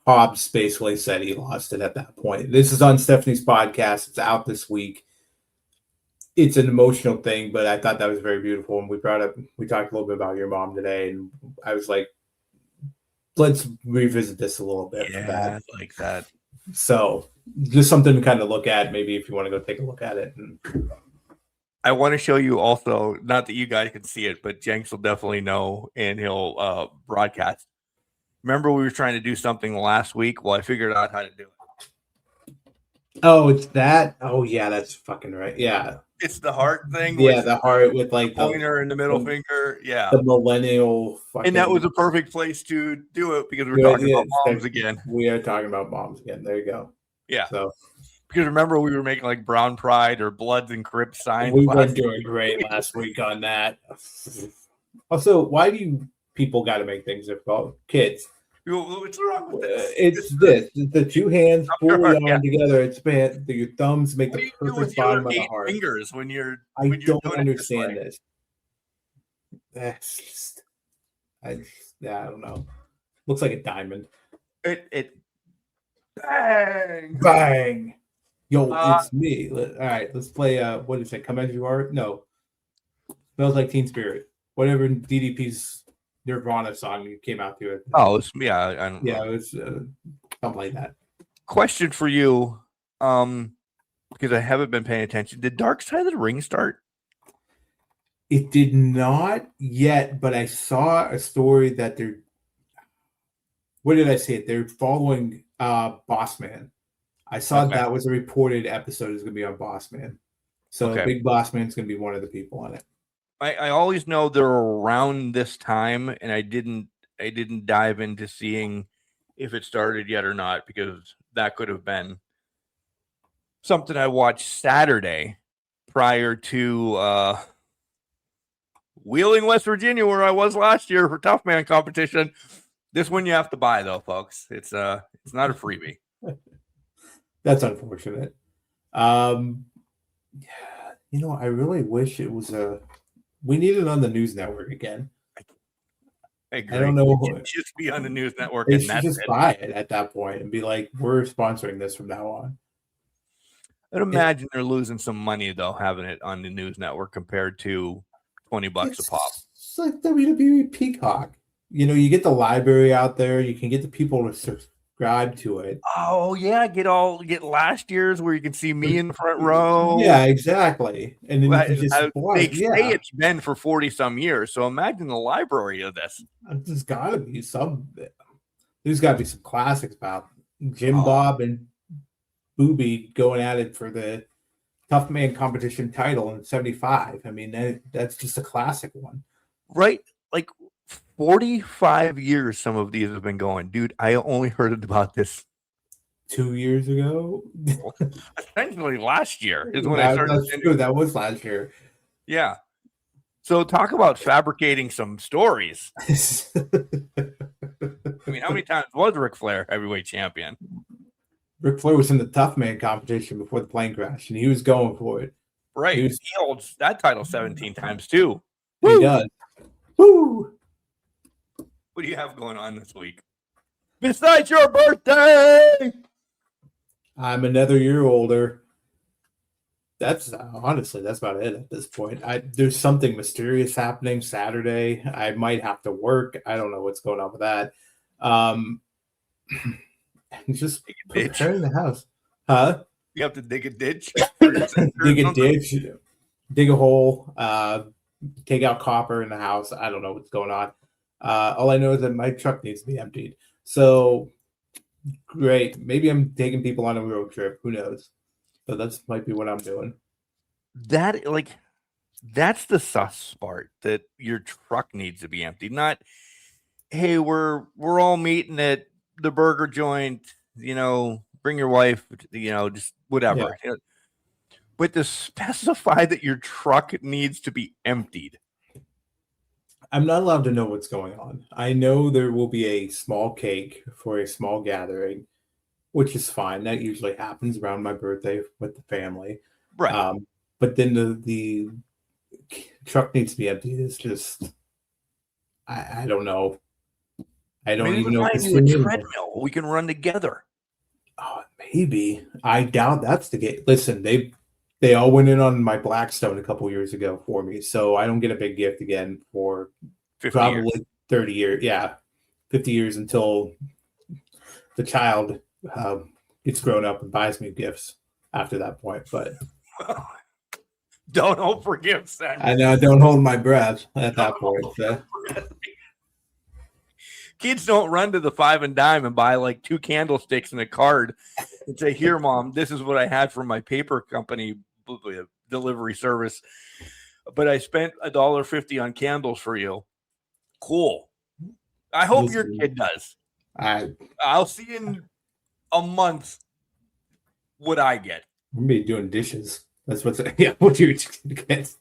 Hobbs basically said he lost it at that point. This is on Stephanie's podcast. It's out this week. It's an emotional thing, but I thought that was very beautiful. And we talked a little bit about your mom today, and I was like, let's revisit this a little bit. Yeah, I like that. So just something to kind of look at, maybe if you want to go take a look at it. I want to show you also, not that you guys can see it, but Jenks will definitely know, and he'll broadcast. Remember we were trying to do something last week? Well, I figured out how to do it. Oh, it's that? Oh, yeah, that's fucking right. Yeah. It's the heart thing. Yeah, the heart with like the pointer and the middle finger. Yeah. The millennial fucking... And that was a perfect place to do it because we're talking about moms again. We are talking about moms again. There you go. Yeah. So Because remember, we were making like Brown Pride or Bloods and Crips signs. We weren't doing great last week on that. Also, why do people got to make things difficult? Kids. What's wrong with this? It's the two hands fully on together. It's bad. Your thumbs make the perfect bottom of the heart. Fingers when you're. I don't understand this. That's just, I don't know. Looks like a diamond. It bang bang. Yo, it's me. All right, let's play. What is it? Come as you are. No, Smells Like Teen Spirit. Whatever DDP's Nirvana song you came out to it. Oh, it's, yeah, I don't know. It was something like that. Question for you, because I haven't been paying attention. Did Dark Side of the Ring start? It did not yet, but I saw a story that they're. What did I say? They're following Boss Man. I saw that was a reported episode is going to be on Boss Man. So Big Boss Man's going to be one of the people on it. I always know they're around this time, and I didn't dive into seeing if it started yet or not, because that could have been something I watched Saturday prior to Wheeling, West Virginia, where I was last year for Tough Man competition. This one you have to buy, though, folks. It's not a freebie. That's unfortunate. I really wish it was we need it on the news network again. I agree. I don't know. It should just be on the news network. They should just buy it at that point and be like, we're sponsoring this from now on. I'd imagine they're losing some money, though, having it on the news network compared to $20 a pop. It's like WWE Peacock. You get the library out there. You can get the people to subscribe to it. Oh yeah, get last year's where you can see me in the front row. Yeah, exactly. And then you can just they say it's been for 40 some years. So imagine the library of this. There's got to be some. There's got to be some classics about Jim Bob and Booby going at it for the Tough Man competition title in '75. I mean, that's just a classic one, right? Like 45 years some of these have been going. Dude, I only heard about this 2 years ago. Essentially last year is when I started. That's true. That was last year. Yeah. So talk about fabricating some stories. I mean, how many times was Ric Flair heavyweight champion? Ric Flair was in the Tough Man competition before the plane crash, and he was going for it. Right. He holds that title 17 times too. He does. Woo! What do you have going on this week? Besides your birthday! I'm another year older. That's honestly, that's about it at this point. There's something mysterious happening Saturday. I might have to work. I don't know what's going on with that. Just preparing the house. Huh? You have to dig a ditch? Dig a ditch, dig a hole, take out copper in the house. I don't know what's going on. All I know is that my truck needs to be emptied. So great. Maybe I'm taking people on a road trip. Who knows? So that might be what I'm doing. That's the sus part, that your truck needs to be emptied. Not, hey, we're all meeting at the burger joint, bring your wife, just whatever. Yeah. But to specify that your truck needs to be emptied. I'm not allowed to know what's going on. I know there will be a small cake for a small gathering, which is fine. That usually happens around my birthday with the family. Right. But then the truck needs to be emptied. It's just, I don't know. I don't even know if it's a treadmill we can run together. Oh, maybe. I doubt that's the case. Listen, they all went in on my Blackstone a couple years ago for me, so I don't get a big gift again for probably 30 years. Yeah, 50 years until the child gets grown up and buys me gifts after that point. But don't hope for gifts then. I know, don't hold my breath at that point. Kids don't run to the Five and Dime and buy like 2 candlesticks and a card and say, here, Mom, this is what I had from my paper company delivery service, but I spent $1.50 on candles for you. Cool. I hope your kid does. I'll see you in a month would I get? I'm gonna be doing dishes. That's what's what you get.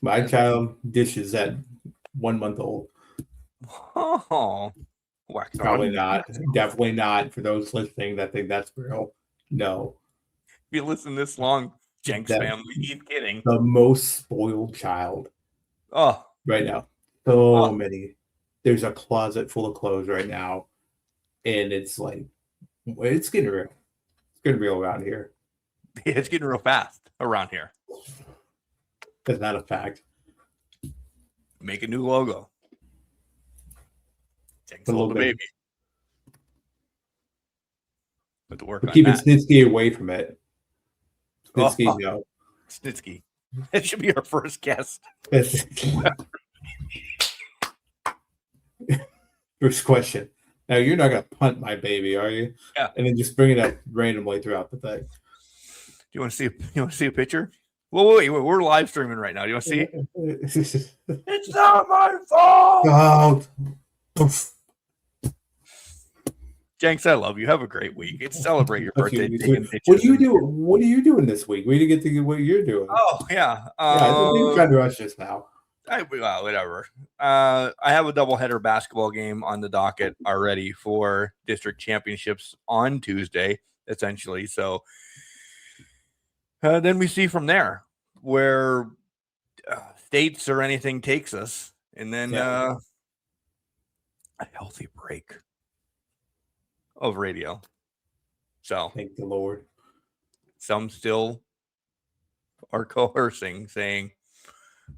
My child dishes at 1 month old. Oh, wax Probably on. not. Definitely not. For those listening that think that's real, no. If you listen this long, Jenks family, ain't kidding. The most spoiled child. Oh, right now. So many. There's a closet full of clothes right now, and it's like it's getting real. It's getting real around here. It's getting real fast around here. That's not a fact. Make a new logo. Jenks A little hold the bit. baby. But to work We're on keeping that. Snitsky away from it. Snitsky, Oh. no. Snitsky. That should be our first guest. First question. Now you're not gonna punt my baby, are you? Yeah. And then just bring it up randomly throughout the thing. Do you want to see a picture? Well, wait, we're live streaming right now. Do you want to see? It's not my fault. Oh. Jenks, I love you. Have a great week. It's celebrate your birthday. What do you do? What are you doing this week? We didn't get to get what you're doing. Oh yeah. I think trying to rush this now. Whatever. I have a doubleheader basketball game on the docket already for district championships on Tuesday, essentially. So then we see from there where states or anything takes us, and then a healthy break of radio. So thank the Lord. Some still are coercing, saying,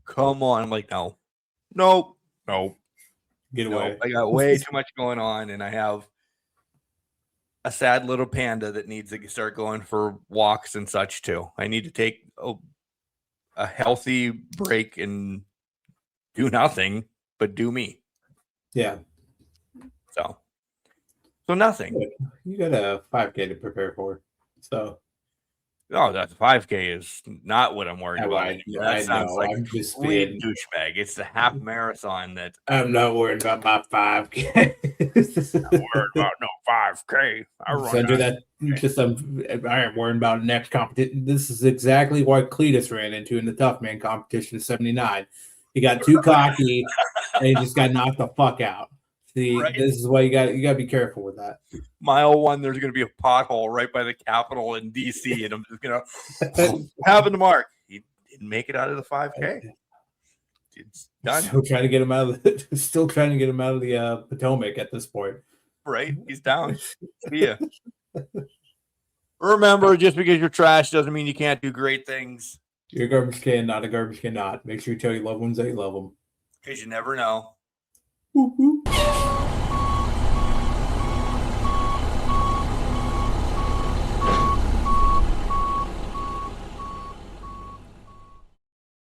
"Come on!" I'm like, nope. Get away. I got way too much going on, and I have a sad little panda that needs to start going for walks and such too. I need to take a healthy break and do nothing but do me. Yeah. So nothing. You got a 5K to prepare for. So. Oh, that 5K is not what I'm worried about. I know. Like I'm just being douchebag. It's the half marathon that I'm not worried about my 5K. I'm worried about no 5K. I am worried about next competition. This is exactly what Cletus ran into in the tough man competition of 79. He got too cocky and he just got knocked the fuck out. See, right. This is why you got to be careful with that. Mile 1, there's going to be a pothole right by the Capitol in DC, and I'm just going to happen to Mark. He didn't make it out of the 5K. It's done. Still trying to get him out of the Potomac at this point. Right, he's down. See ya. Remember, just because you're trash doesn't mean you can't do great things. You're a garbage can, not a garbage cannot. Make sure you tell your loved ones that you love them. Because you never know. Whoop, whoop.